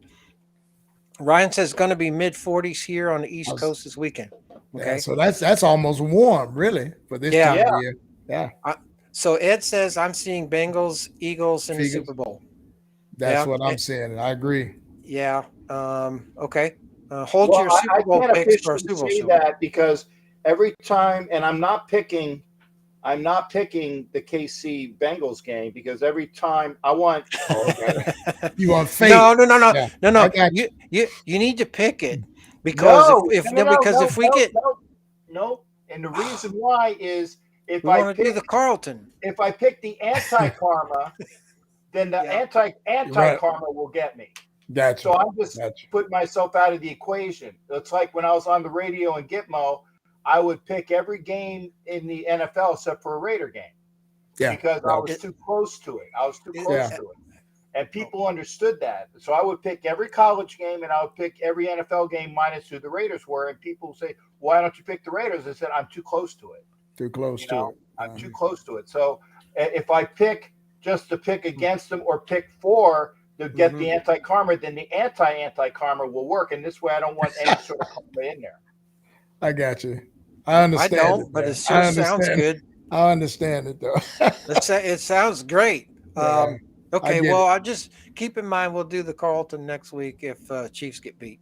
Ryan says it's going to be mid-40s here on the East Coast this weekend. Okay, yeah, so that's almost warm, really, for this time of year. Yeah. So Ed says I'm seeing Bengals, Eagles in the Super Bowl. That's what I'm saying. I agree. Yeah. Okay. Hold your Super Bowl I can't picks for our officially Super Bowl say show. that because every time, and I'm not picking the KC Bengals game because every time I want. You want fate? No. Yeah. You need to pick it because if we get no, and the reason why is if we want to do the Carlton. If I pick the anti-karma, then the anti-karma will get me. So I'm just putting myself out of the equation. It's like when I was on the radio in Gitmo, I would pick every game in the NFL except for a Raider game. Yeah. Because I was too close to it. And people understood that. So I would pick every college game and I would pick every NFL game minus who the Raiders were. And people say, "Why don't you pick the Raiders?" I said, "I'm too close to it." Too close to it. I'm too close to it. So if I pick just to pick against them or pick for to get the anti-karma, then the anti-karma will work. And this way I don't want any sort of karma in there. I got you. I understand. I don't, but it sure sounds good. I understand it though. It sounds great. Okay, well, I just keep in mind we'll do the Carlton next week if Chiefs get beat.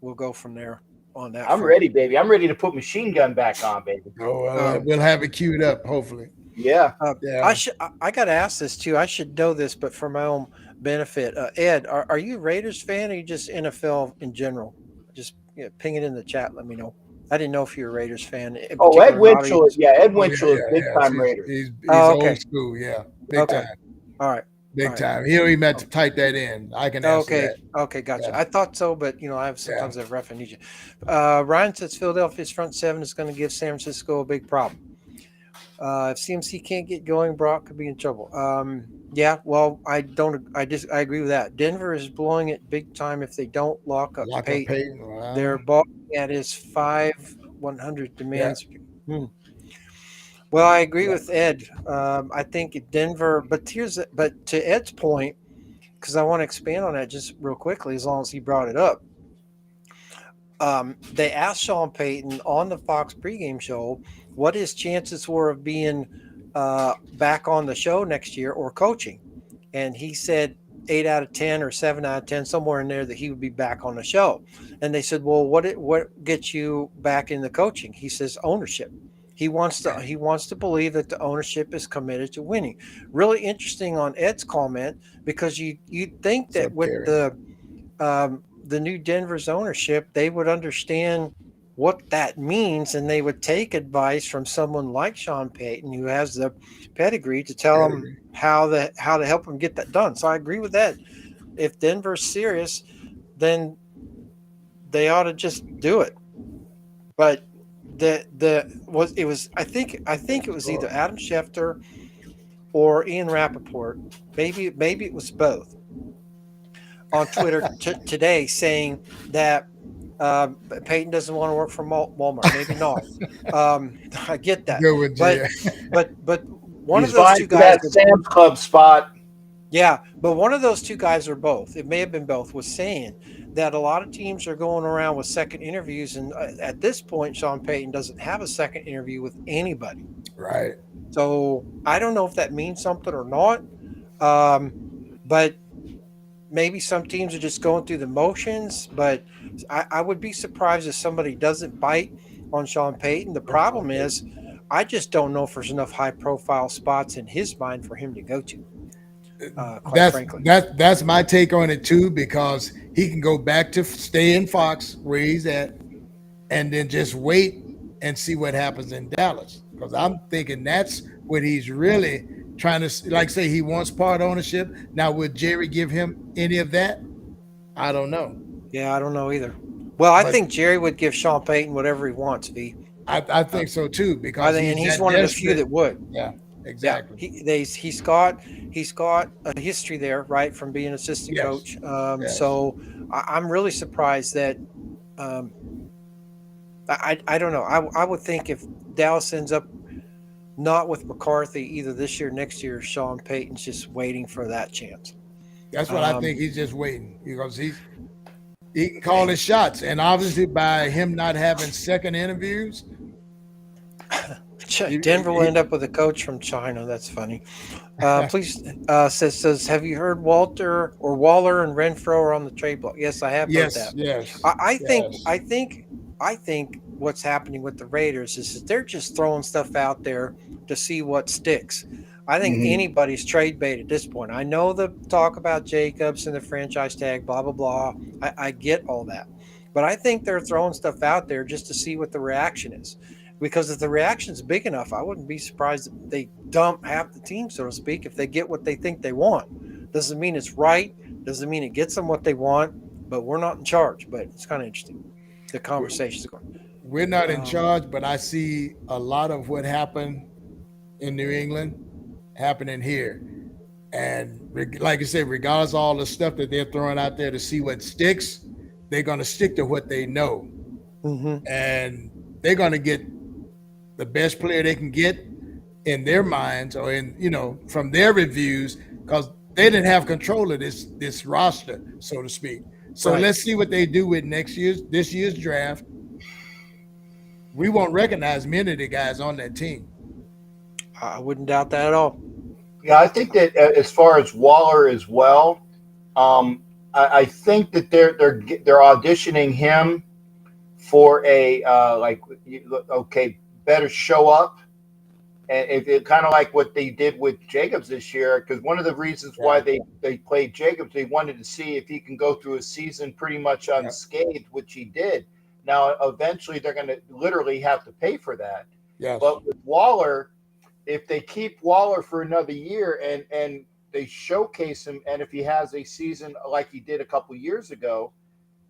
We'll go from there on that. I'm ready, baby. I'm ready to put Machine Gun back on, baby. We'll have it queued up, hopefully. Yeah. I got to ask this too. I should know this, but for my own benefit, Ed, are you a Raiders fan or are you just NFL in general? Just ping it in the chat. Let me know. I didn't know if you're a Raiders fan. Ed Winchell. Ed Winchell is big time Raiders. He's old school. Yeah, big time. All right. Big time. He don't even have to type that in. I can answer that. Okay, gotcha. Yeah. I thought so, but I have sometimes I ref and need you. Ryan says Philadelphia's front seven is going to give San Francisco a big problem. If CMC can't get going, Brock could be in trouble. Yeah, well, I agree with that. Denver is blowing it big time if they don't lock up Peyton. Wow. Their ball at his 5-100 demands. Yeah. Well, I agree with Ed. I think Denver, but to Ed's point, because I want to expand on that just real quickly, as long as he brought it up. They asked Sean Payton on the Fox pregame show what his chances were of being back on the show next year or coaching, and he said 8 out of 10 or 7 out of 10, somewhere in there, that he would be back on the show. And they said, "Well, what gets you back in the coaching?" He says, "Ownership." He wants to believe that the ownership is committed to winning. Really interesting on Ed's comment, because you think that with the the new Denver's ownership, they would understand what that means, and they would take advice from someone like Sean Payton, who has the pedigree to tell them how to help them get that done. So I agree with that. If Denver's serious, then they ought to just do it. But I think it was either Adam Schefter or Ian Rappaport. Maybe it was both on Twitter today saying that Peyton doesn't want to work for Walmart. Maybe not. I get that. Good with Jay. But one He's of those two guys. That Sam's Club spot. Yeah, but one of those two guys, or both, it may have been both, was saying that a lot of teams are going around with second interviews, and at this point, Sean Payton doesn't have a second interview with anybody. Right. So I don't know if that means something or not, but maybe some teams are just going through the motions. But I would be surprised if somebody doesn't bite on Sean Payton. The problem is, I just don't know if there's enough high-profile spots in his mind for him to go to. Frankly, that's my take on it too, because he can go back to stay in Fox where he's at, and then just wait and see what happens in Dallas. Because I'm thinking that's what he's really trying to, like, say he wants part ownership. Now, would Jerry give him any of that? I don't know. Yeah, I don't know either. Well, I think Jerry would give Sean Payton whatever he wants. I think so too, because he's one of the few that would. Yeah. Exactly. Yeah, he's got a history there, right, from being assistant coach. So I'm really surprised that I don't know. I would think if Dallas ends up not with McCarthy either this year, next year, Sean Payton's just waiting for that chance. That's what I think. He's just waiting because he can call his shots, and obviously by him not having second interviews. Denver will end up with a coach from China. That's funny. Please says, have you heard Waller and Renfro are on the trade block? Yes, I have heard that. Yes. I think what's happening with the Raiders is that they're just throwing stuff out there to see what sticks. I think anybody's trade bait at this point. I know the talk about Jacobs and the franchise tag, blah, blah, blah. I get all that. But I think they're throwing stuff out there just to see what the reaction is. Because if the reaction's big enough, I wouldn't be surprised if they dump half the team, so to speak, if they get what they think they want. Doesn't mean it's right. Doesn't mean it gets them what they want. But we're not in charge. But it's kind of interesting. The conversation's going. We're not in charge, but I see a lot of what happened in New England happening here. And like I said, regardless of all the stuff that they're throwing out there to see what sticks, they're going to stick to what they know. And they're going to get the best player they can get in their minds, or from their reviews, because they didn't have control of this roster, so to speak. So let's see what they do with this year's draft. We won't recognize many of the guys on that team. I wouldn't doubt that at all. Yeah, I think that as far as Waller as well, I think that they're auditioning him for a better show up, and it kind of like what they did with Jacobs this year. Because one of the reasons why they played Jacobs, they wanted to see if he can go through a season pretty much unscathed, which he did. Now, eventually, they're going to literally have to pay for that. Yes. But with Waller, if they keep Waller for another year and they showcase him, and if he has a season like he did a couple years ago,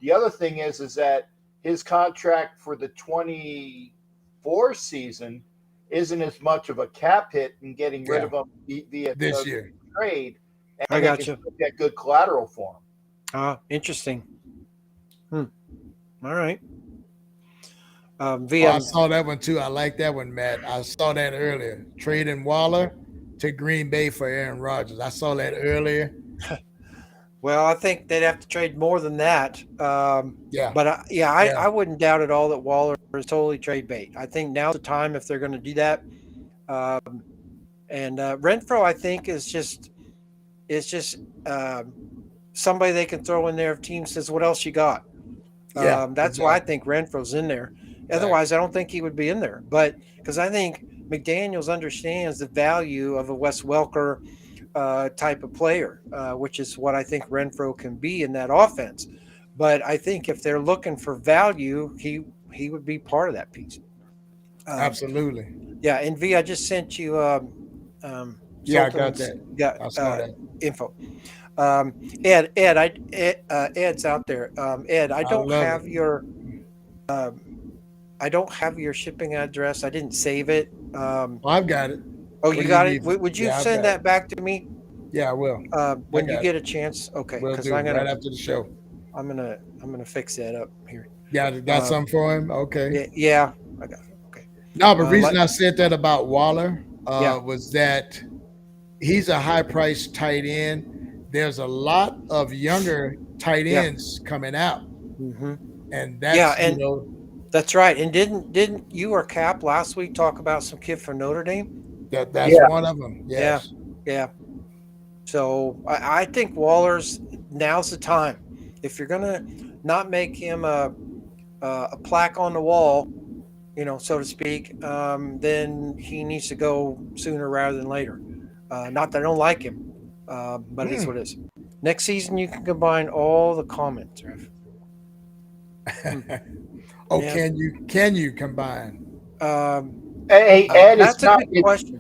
the other thing is that his contract for the 24 season isn't as much of a cap hit in getting rid of him via this year trade. And I got you. Get good collateral for him. Interesting. All right. I saw that one too. I like that one, Matt. I saw that earlier. Trading Waller to Green Bay for Aaron Rodgers. I saw that earlier. Well, I think they'd have to trade more than that. But I wouldn't doubt at all that Waller is totally trade bait. I think now's the time if they're going to do that. And Renfro, I think, is just somebody they can throw in there if team says, "What else you got?" That's why I think Renfro's in there. Otherwise, I don't think he would be in there. But because I think McDaniels understands the value of a Wes Welker, type of player, which is what I think Renfro can be in that offense. But I think if they're looking for value, he would be part of that piece. Absolutely. Yeah, and V, I just sent you Yeah, I got Sultan's that. I saw that. info. Ed's out there. Ed, I love it. I don't have your shipping address. I didn't save it. I've got it. Oh, What you do you got it. need? Would you Yeah, I've send got it. that back to me Yeah, I will. I when you got get it. a chance? Okay, Will because do right after the show. I'm gonna fix that up here. Got something for him? Okay. Yeah, I got it. Okay. No, the reason Like, I said that about Waller yeah, was that he's a high priced tight end. There's a lot of younger tight yeah, ends coming out, hmm and yeah, that's and that's right. And didn't you or Cap last week talk about some kid from Notre Dame? that's Yeah. one of them. Yeah, Yes. yeah. So I think Waller's now's the time. If you're gonna not make him a plaque on the wall, so to speak, then he needs to go sooner rather than later. Not that I don't like him, but it is what it is. Next season, you can combine all the comments. Oh, Yeah. can you combine? Hey, Ed, it's That's a not. good question.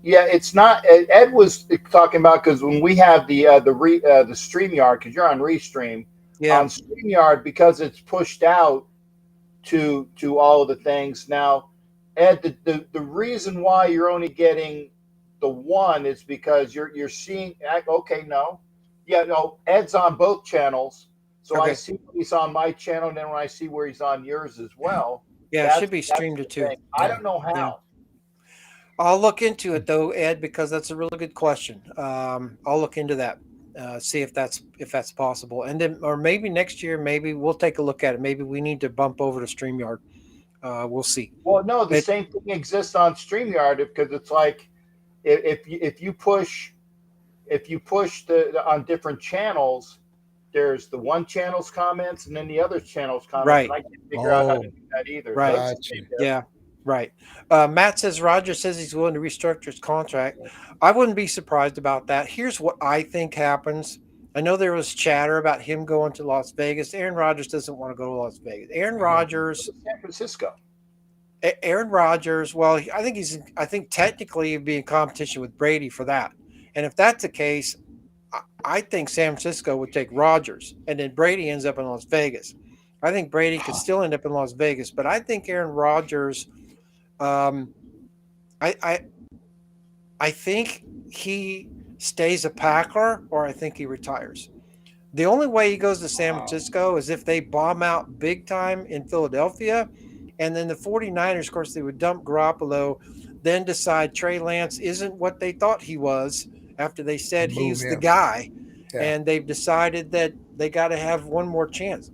Yeah, it's not. Ed was talking about, because when we have the StreamYard, because you're on Restream, Yeah. on StreamYard, because it's pushed out to all of the things now. Ed, the reason why you're only getting the one is because you're seeing. Okay, no, yeah, no. Ed's on both channels, so I Okay. see when he's on my channel, and then when I see where he's on yours as well. Yeah, it should be That's streamed to the two. thing. I Yeah. don't know Yeah. how. I'll look into it though, Ed, because that's a really good question. I'll look into that, see if that's possible, and then or maybe next year, maybe we'll take a look at it. Maybe we need to bump over to Streamyard. We'll see. Well, no, the It same thing exists on StreamYard, because it's like if you push on different channels, there's the one channel's comments and then the other channel's comments, right, and I can't figure out how to Oh, do that either. So right, it's the gotcha. same deal. yeah, right. Matt says Roger says he's willing to restructure his contract. I wouldn't be surprised about that. Here's what I think happens. I know there was chatter about him going to Las Vegas. Aaron Rodgers doesn't want to go to Las Vegas. San Francisco. Aaron Rodgers, well, I think technically he'd be in competition with Brady for that. And if that's the case, I think San Francisco would take Rodgers, and then Brady ends up in Las Vegas. I think Brady could still end up in Las Vegas, but I think Aaron Rodgers, um, I I think he stays a Packer, or I think he retires. The only way he goes to San Wow. Francisco is if they bomb out big time in Philadelphia. And then the 49ers, of course, they would dump Garoppolo, then decide Trey Lance isn't what they thought he was after they said Move he's the him. guy. Yeah. And they've decided that they got to have one more chance.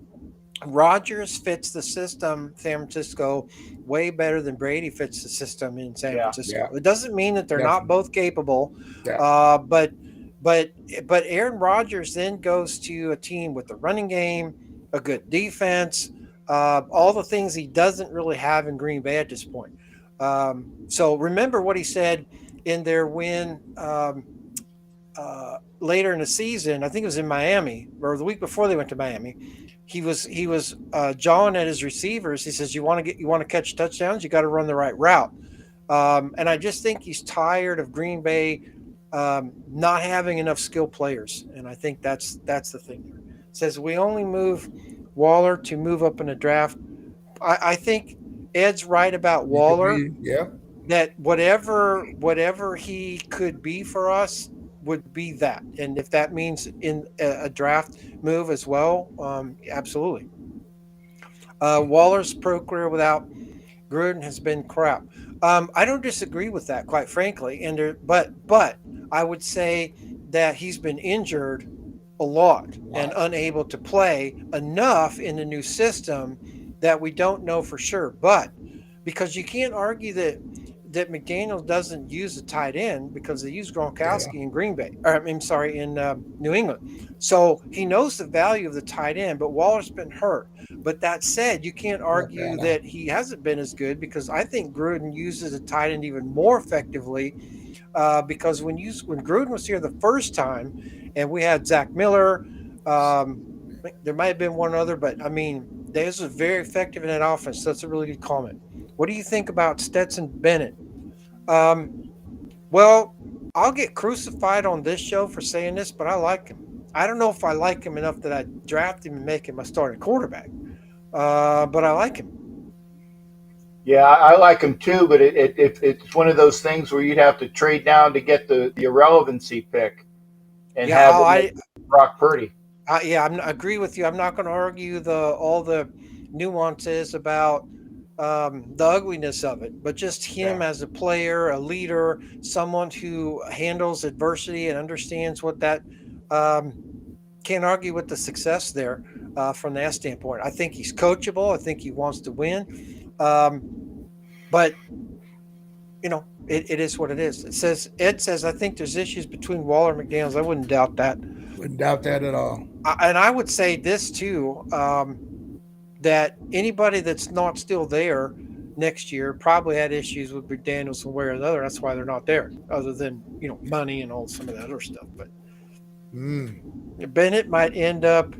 Rodgers fits the system, San Francisco, way better than Brady fits the system in San Francisco. Yeah. It doesn't mean that they're not Definitely. both capable, Yeah. but but Aaron Rodgers then goes to a team with a running game, a good defense, all the things he doesn't really have in Green Bay at this point. So remember what he said in their win later in the season. I think it was in Miami, or the week before they went to Miami. He was jawing at his receivers. He says, you want to catch touchdowns, you got to run the right route. And I just think he's tired of Green Bay not having enough skilled players, and I think that's the thing. It says we only move Waller to move up in the draft. I think Ed's right about Waller. Yeah. That whatever he could be for us would be that, and if that means in a draft move as well, absolutely. Waller's pro career without Gruden has been crap. I don't disagree with that, quite frankly. But I would say that he's been injured a lot and unable to play enough in the new system that we don't know for sure. But because you can't argue that McDaniel doesn't use a tight end, because they use Gronkowski in Green Bay, or I'm sorry, in New England. So he knows the value of the tight end, but Waller's been hurt. But that said, you can't argue that he hasn't been as good, because I think Gruden uses a tight end even more effectively because when Gruden was here the first time, and we had Zach Miller, there might have been one other, but I mean, they was very effective in that offense. So that's a really good comment. What do you think about Stetson Bennett? Um, well, I'll get crucified on this show for saying this, but I like him. I don't know if I like him enough that I draft him and make him a starting quarterback, but I like him. Yeah, I like him too, but it's one of those things where you'd have to trade down to get the irrelevancy pick and Yeah, have it Brock Purdy. I agree with you. I'm not going to argue all the nuances about the ugliness of it, but just him as a player, a leader, someone who handles adversity and understands what that. Can't argue with the success there from that standpoint. I think he's coachable. I think he wants to win, but it is what it is. Ed says I think there's issues between Waller and McDaniels. I wouldn't doubt that. Wouldn't doubt that at all. And I would say this too, that anybody that's not still there next year probably had issues with McDaniels one way or another. That's why they're not there, other than money and all some of that other stuff. But Bennett might end up.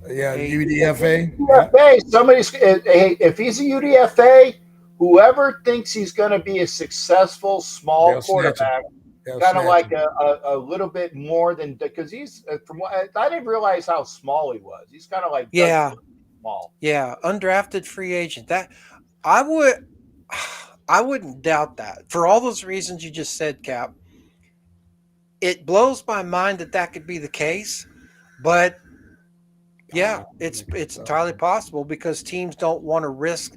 UDFA. UDFA. Somebody's if he's a UDFA, whoever thinks he's going to be a successful small quarterback, kind of like a little bit more than, because he's from what I didn't realize how small he was. He's kind of like small. Yeah, undrafted free agent. That I wouldn't doubt that for all those reasons you just said, Cap. It blows my mind that could be the case, but yeah, it's entirely possible because teams don't want to risk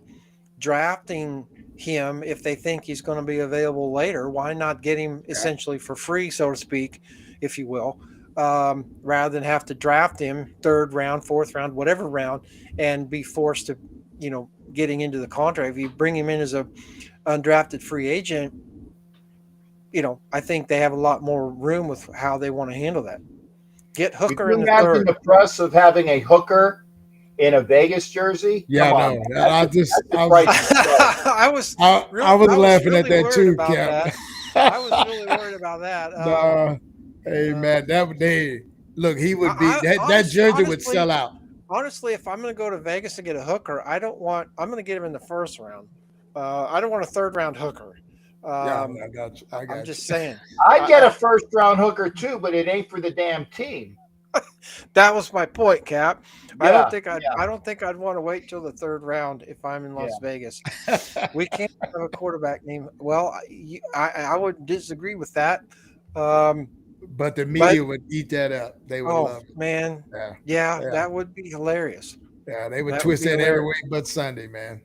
drafting him if they think he's going to be available later. Why not get him essentially for free, so to speak, if you will, rather than have to draft him third round, fourth round, whatever round, and be forced to, getting into the contract. If you bring him in as a undrafted free agent, I think they have a lot more room with how they want to handle that. Get Hooker in the third. The press of having a hooker in a Vegas jersey. Yeah, Come no, on. I was laughing really at that too, Cap. I was really worried about that. Hey man, look, he would be that jersey would sell out. Honestly, if I'm going to go to Vegas to get a hooker, I'm going to get him in the first round. I don't want a third round hooker. I got you. I'm just saying. I get a first round hooker too, but it ain't for the damn team. That was my point, Cap. I don't think I'd want to wait till the third round if I'm in Las Vegas. We can't have a quarterback named. Well, I would disagree with that. But the media would eat that up. They would love it. Man. Yeah, that would be hilarious. Yeah, they would twist that every week but Sunday, man.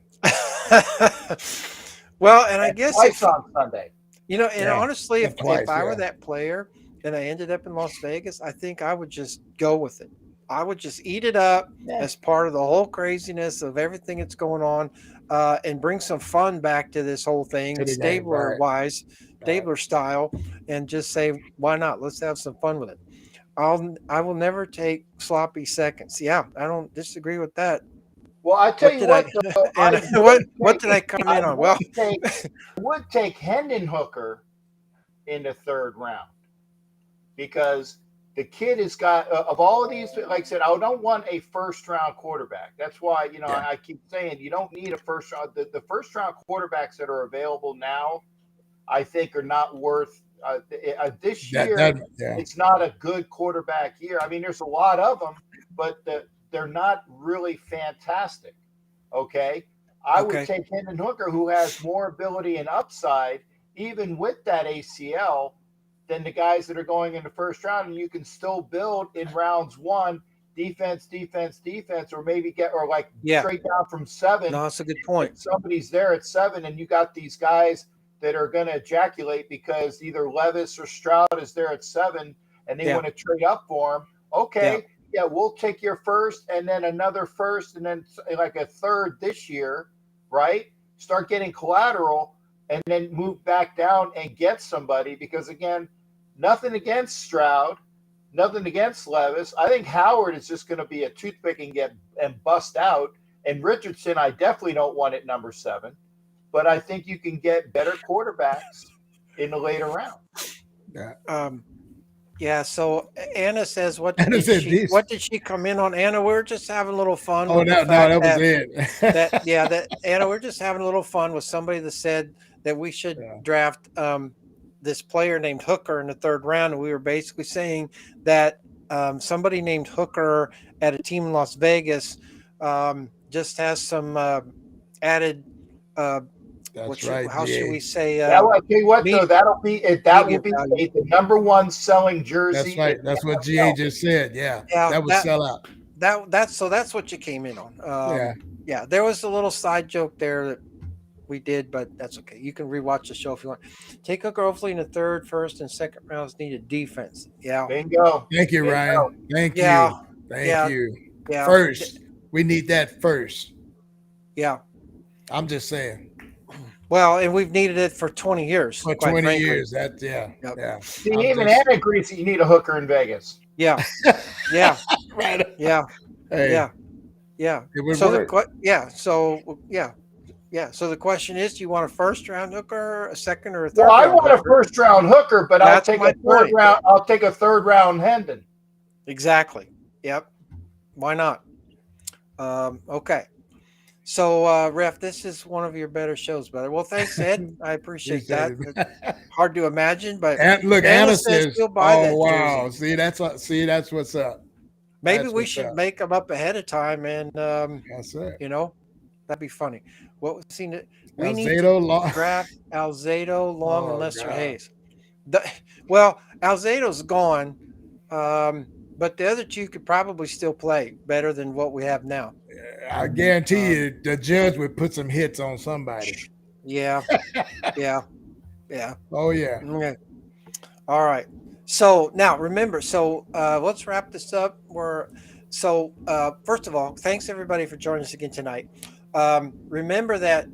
Well, and I guess twice on Sunday. And honestly, if I were that player and I ended up in Las Vegas, I think I would just go with it. I would just eat it up as part of the whole craziness of everything that's going on, and bring some fun back to this whole thing, Stabler-wise, Stabler style, and just say, why not? Let's have some fun with it. I will never take sloppy seconds. Yeah, I don't disagree with that. Well, I tell you what. What did I come in on? Well, I would take Hendon Hooker in the third round because the kid has got of all of these. Like I said, I don't want a first round quarterback. That's why I keep saying you don't need a first round. The first round quarterbacks that are available now, I think, are not worth. This year, it's not a good quarterback year. I mean, there's a lot of them, but they're not really fantastic. Okay. I would take Hendon Hooker, who has more ability and upside, even with that ACL, than the guys that are going in the first round. And you can still build in rounds one, defense, or maybe straight down from 7. No, that's a good point. If somebody's there at 7, and you got these guys that are going to ejaculate because either Levis or Stroud is there at 7 and they want to trade up for him. Okay. Yeah, we'll take your first and then another first and then like a third this year, right? Start getting collateral and then move back down and get somebody because, again, nothing against Stroud, nothing against Levis. I think Howard is just going to be a toothpick and bust out. And Richardson, I definitely don't want at number 7. But I think you can get better quarterbacks in the later round. Yeah. So Anna says, Anna said this. what did she come in on? Anna, we're just having a little fun Oh with the no, fact that was that it. that Anna, we're just having a little fun with somebody that said that we should Yeah. draft this player named Hooker in the third round, and we were basically saying that somebody named Hooker at a team in Las Vegas just has some added. That's right, How should we GA. say? That will, I tell you what though, that will Media be value. the number one selling That's jersey right. in the That's what GA NFL. just said. Yeah. Yeah, That would sell out. that's what you came in on. Yeah. Yeah, there was a little side joke there that we did, but that's okay. You can rewatch the show if you want. Take Hooker hopefully in the third, first, and second rounds needed defense. Yeah, Bingo. Thank you, Bingo. Ryan. Thank yeah, you. Thank yeah, you. yeah, First, we need that first. yeah. I'm just saying. Well, and we've needed it for 20 years. For quite 20 frankly. years. That Yep. yeah. See, I'm even just- Anna agrees that you need a hooker in Vegas. Yeah, yeah, right. yeah, Hey, yeah, yeah. it would So work. So the question is, do you want a first round hooker, a second, or a third? Well, I round want a hooker? first round hooker, but That's I'll take my a third point. round. I'll take a third round Hendon. Exactly. Yep. Why not? Okay. So, Ref, this is one of your better shows, brother. Well, thanks, Ed. I appreciate that. Hard to imagine, but And look, Anna says, she'll buy that "Oh wow, jersey. that's what's up." Maybe That's we what's should up. make them up ahead of time, and That's it. that'd be funny. What was seen it? We need Alzado, to Long. draft Alzado, Long, and Oh, Lester God. Hayes. Well, Alzado's gone, but the other two could probably still play better than what we have now. I guarantee you, the judge would put some hits on somebody. Yeah, yeah. Oh yeah. Okay. All right. So now remember, let's wrap this up. First of all, thanks everybody for joining us again tonight. Remember that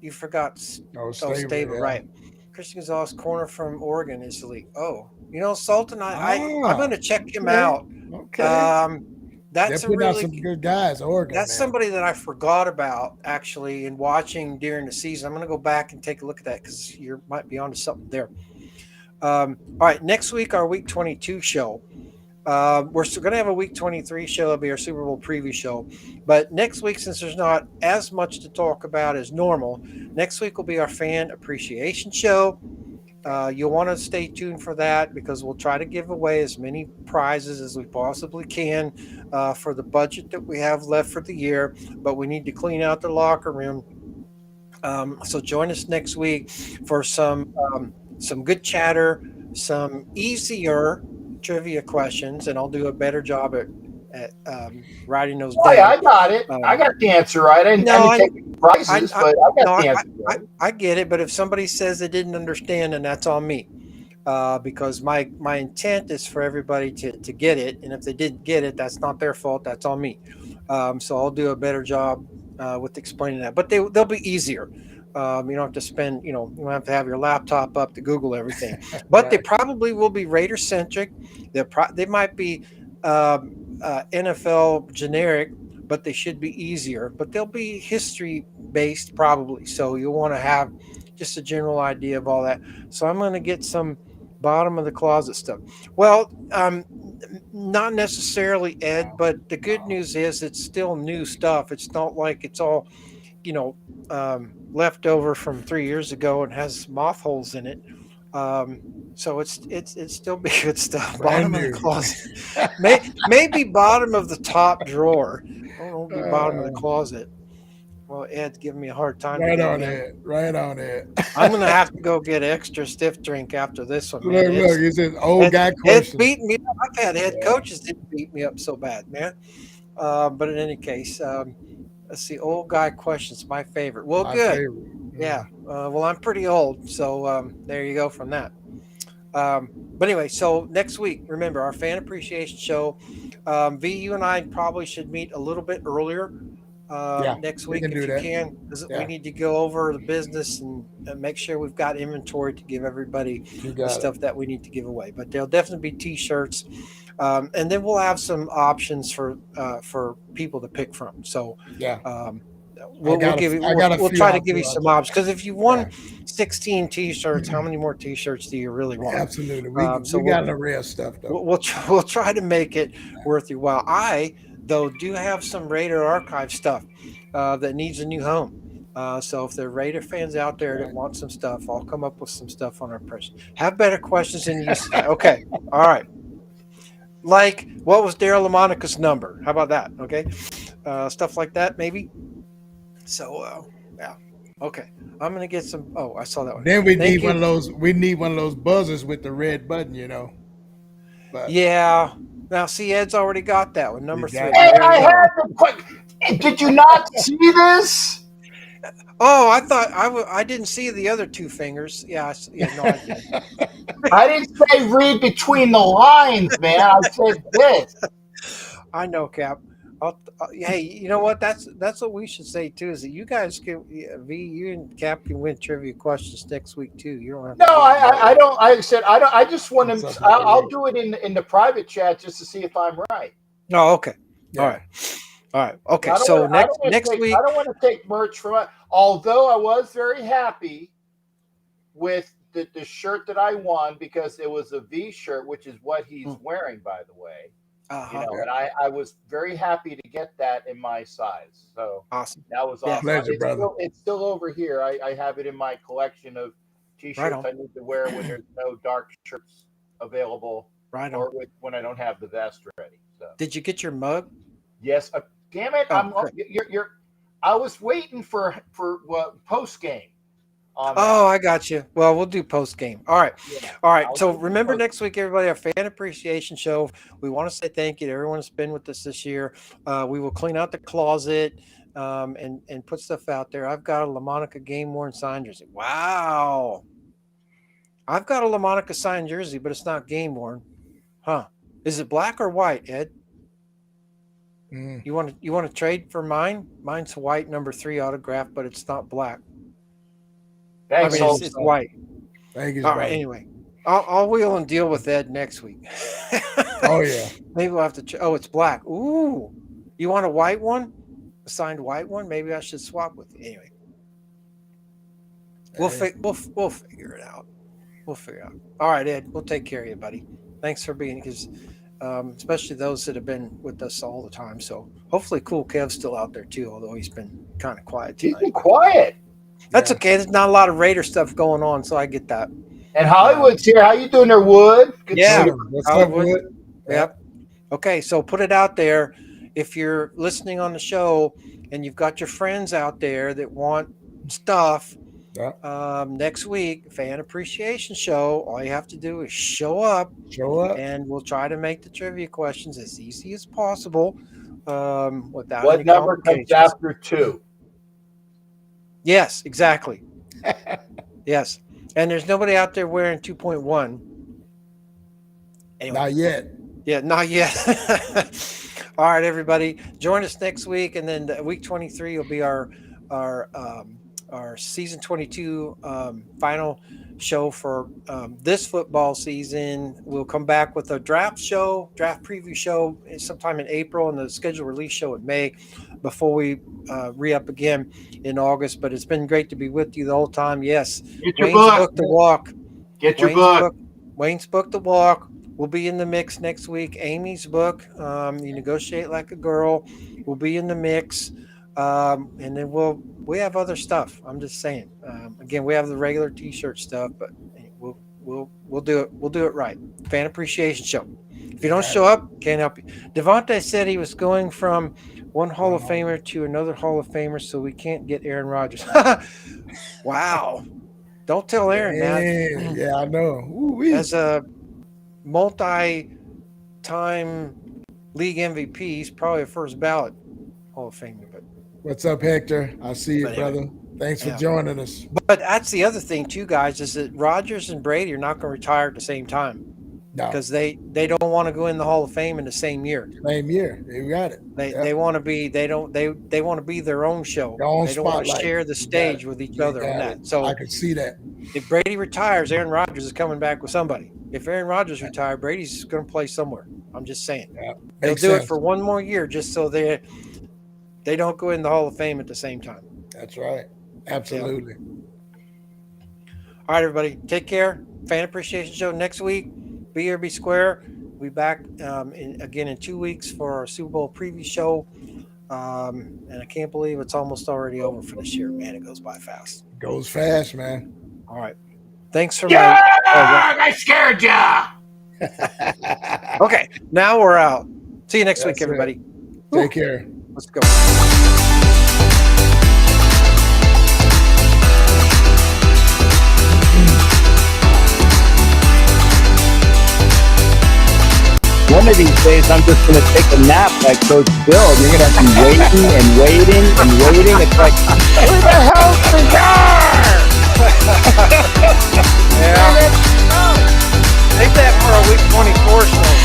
you forgot Stable, right? Christian Gonzalez, corner from Oregon, is elite. Oh, Sultan, I'm going to check him out. Okay. That's They're putting out some good guys. Oregon. That's man. somebody that I forgot about actually in watching during the season. I'm going to go back and take a look at that because you might be onto something there. All right, next week, our Week 22 show. We're still going to have a Week 23 show. It'll be our Super Bowl preview show. But next week, since there's not as much to talk about as normal, next week will be our fan appreciation show. You'll want to stay tuned for that because we'll try to give away as many prizes as we possibly can for the budget that we have left for the year. But we need to clean out the locker room. So join us next week for some good chatter, some easier trivia questions, and I'll do a better job at writing those down. Yeah, I got it. I got the answer right. I didn't take prizes, but I got the answer right. I get it, but if somebody says they didn't understand, then that's on me. Because my intent is for everybody to get it, and if they didn't get it, that's not their fault. That's on me. So I'll do a better job with explaining that. But they'll be easier. You don't have to spend, you don't have to have your laptop up to Google everything. But They probably will be Raider centric. They might be NFL generic, but they should be easier. But they'll be history based probably. So you'll want to have just a general idea of all that. So I'm going to get some bottom of the closet stuff. Well, not necessarily, Ed, but the good news is it's still new stuff. It's not like it's all, left over from 3 years ago and has moth holes in it. So it's still be good stuff. Bottom of the closet, maybe bottom of the top drawer. Won't be bottom of the closet. Well, Ed's giving me a hard time. Right on it. I'm gonna have to go get extra stiff drink after this one, man. Look, it's an old guy question. It's beating me up. I've had head coaches didn't beat me up so bad, man. But in any case, let's see. Old guy questions, my favorite. Well, good. Yeah. Well, I'm pretty old, so there you go from that. But anyway, so next week, remember our fan appreciation show. V, you and I probably should meet a little bit earlier next week if you can, because we need to go over the business and make sure we've got inventory to give everybody the stuff that we need to give away. But there'll definitely be T-shirts, and then we'll have some options for people to pick from. So we'll give you. We'll try to give you some options because if you won 16 T-shirts, how many more T-shirts do you really want? Absolutely, we got the rare stuff though. We'll try to make it worth your while. I though do have some Raider archive stuff that needs a new home. So if there are Raider fans out there that want some stuff, I'll come up with some stuff on our press. Have better questions than you used to. Okay, all right. Like, what was Daryl LaMonica's number? How about that? Okay, stuff like that, maybe. So, yeah. Okay, I'm gonna get some. Oh, I saw that one. Then we need one of those. We need one of those buzzers with the red button, But yeah. Now, see, Ed's already got that one. Number 3. Hey, I had the Did you not see this? Oh, I thought I didn't see the other 2 fingers. Yeah, no, I did. I didn't say read between the lines, man. I said this. I know, Cap. Hey, you know what? That's what we should say too. Is that you guys can you and Cap can win trivia questions next week too. You don't have to. No, I don't. I said I don't. I just want to. I'll do it in the private chat just to see if I'm right. Oh, okay. Yeah. All right. Okay. So next week, I don't want to take merch from it. Although I was very happy with the shirt that I won because it was a V shirt, which is what he's wearing, by the way. And I was very happy to get that in my size. So awesome. That was awesome. Pleasure, brother. It's still over here. I have it in my collection of T-shirts I need to wear when there's no dark shirts available. Right on. Or when I don't have the vest ready. So. Did you get your mug? Yes. Damn it! I was waiting for post game. I got you. Well, we'll do post game. All right. Yeah. All right. So remember next week, everybody, our fan appreciation show. We want to say thank you to everyone that's been with us this year. We will clean out the closet and put stuff out there. I've got a LaMonica game worn signed jersey. Wow. I've got a LaMonica signed jersey, but it's not game worn. Huh. Is it black or white, Ed? You want to trade for mine? Mine's white, number 3 autograph, but it's not black. Thanks, it's white. Thank you. All right. Anyway, I'll wheel and deal with Ed next week. Oh yeah. Maybe we'll have to. It's black. Ooh, you want a white one? A signed white one? Maybe I should swap with you. Anyway, we'll figure it out. We'll figure it out. All right, Ed. We'll take care of you, buddy. Thanks for being because. Especially those that have been with us all the time. So hopefully Cool Kev's still out there too, although he's been kind of quiet tonight. He's been quiet. That's okay. There's not a lot of Raider stuff going on, so I get that. And Hollywood's here. How you doing there, Wood? Good What's up, Wood? Yep. Okay, so put it out there. If you're listening on the show and you've got your friends out there that want stuff, next week, fan appreciation show, all you have to do is show up, and we'll try to make the trivia questions as easy as possible without what number comes after 2? Yes, exactly. Yes, and there's nobody out there wearing 2.1. Anyway. Not yet. Yeah, not yet. All right, everybody, join us next week, and then week 23 will be our season 22 final show for this football season. We'll come back with a draft preview show sometime in April and the schedule release show in May before we re-up again in August. But it's been great to be with you the whole time. Yes. Get your book. The Walk. Get your book. Wayne's book, The Walk. We'll be in the mix next week. Amy's book, You Negotiate Like a Girl, will be in the mix. And then we have other stuff. I'm just saying. Again, we have the regular T-shirt stuff, but we'll do it. We'll do it right. Fan appreciation show. If you don't show up, can't help you. Devontae said he was going from one Hall of Famer to another Hall of Famer, so we can't get Aaron Rodgers. Wow! Don't tell Aaron that. Yeah, I know. Ooh-wee. As a multi-time league MVP, he's probably a first ballot Hall of Famer, but. What's up, Hector? I see you, brother. Thanks for joining us. But that's the other thing, too, guys, is that Rodgers and Brady are not going to retire at the same time. No. Because they don't want to go in the Hall of Fame in the same year. Same year. You got it. They want to be they want to be their own show. Their own they don't want to share the stage with each other on that. So I can see that. If Brady retires, Aaron Rodgers is coming back with somebody. If Aaron Rodgers retired, Brady's going to play somewhere. I'm just saying. Yeah. They'll do it for one more year just so they They don't go in the Hall of Fame at the same time. That's right. Absolutely. All right, everybody. Take care. Fan Appreciation Show next week. Be here, be square. We'll be back again in 2 weeks for our Super Bowl preview show. And I can't believe it's almost already over for this year. Man, it goes by fast. Goes fast, man. All right. Thanks for Yeah, I scared ya. Okay, now we're out. See you next week, That's everybody. Take care. Let's go. One of these days, I'm just going to take a nap like Coach Bill. You're going to have to be waiting and waiting and waiting. It's like, where the hell's the yard? Yeah. Take that for a week 24 show.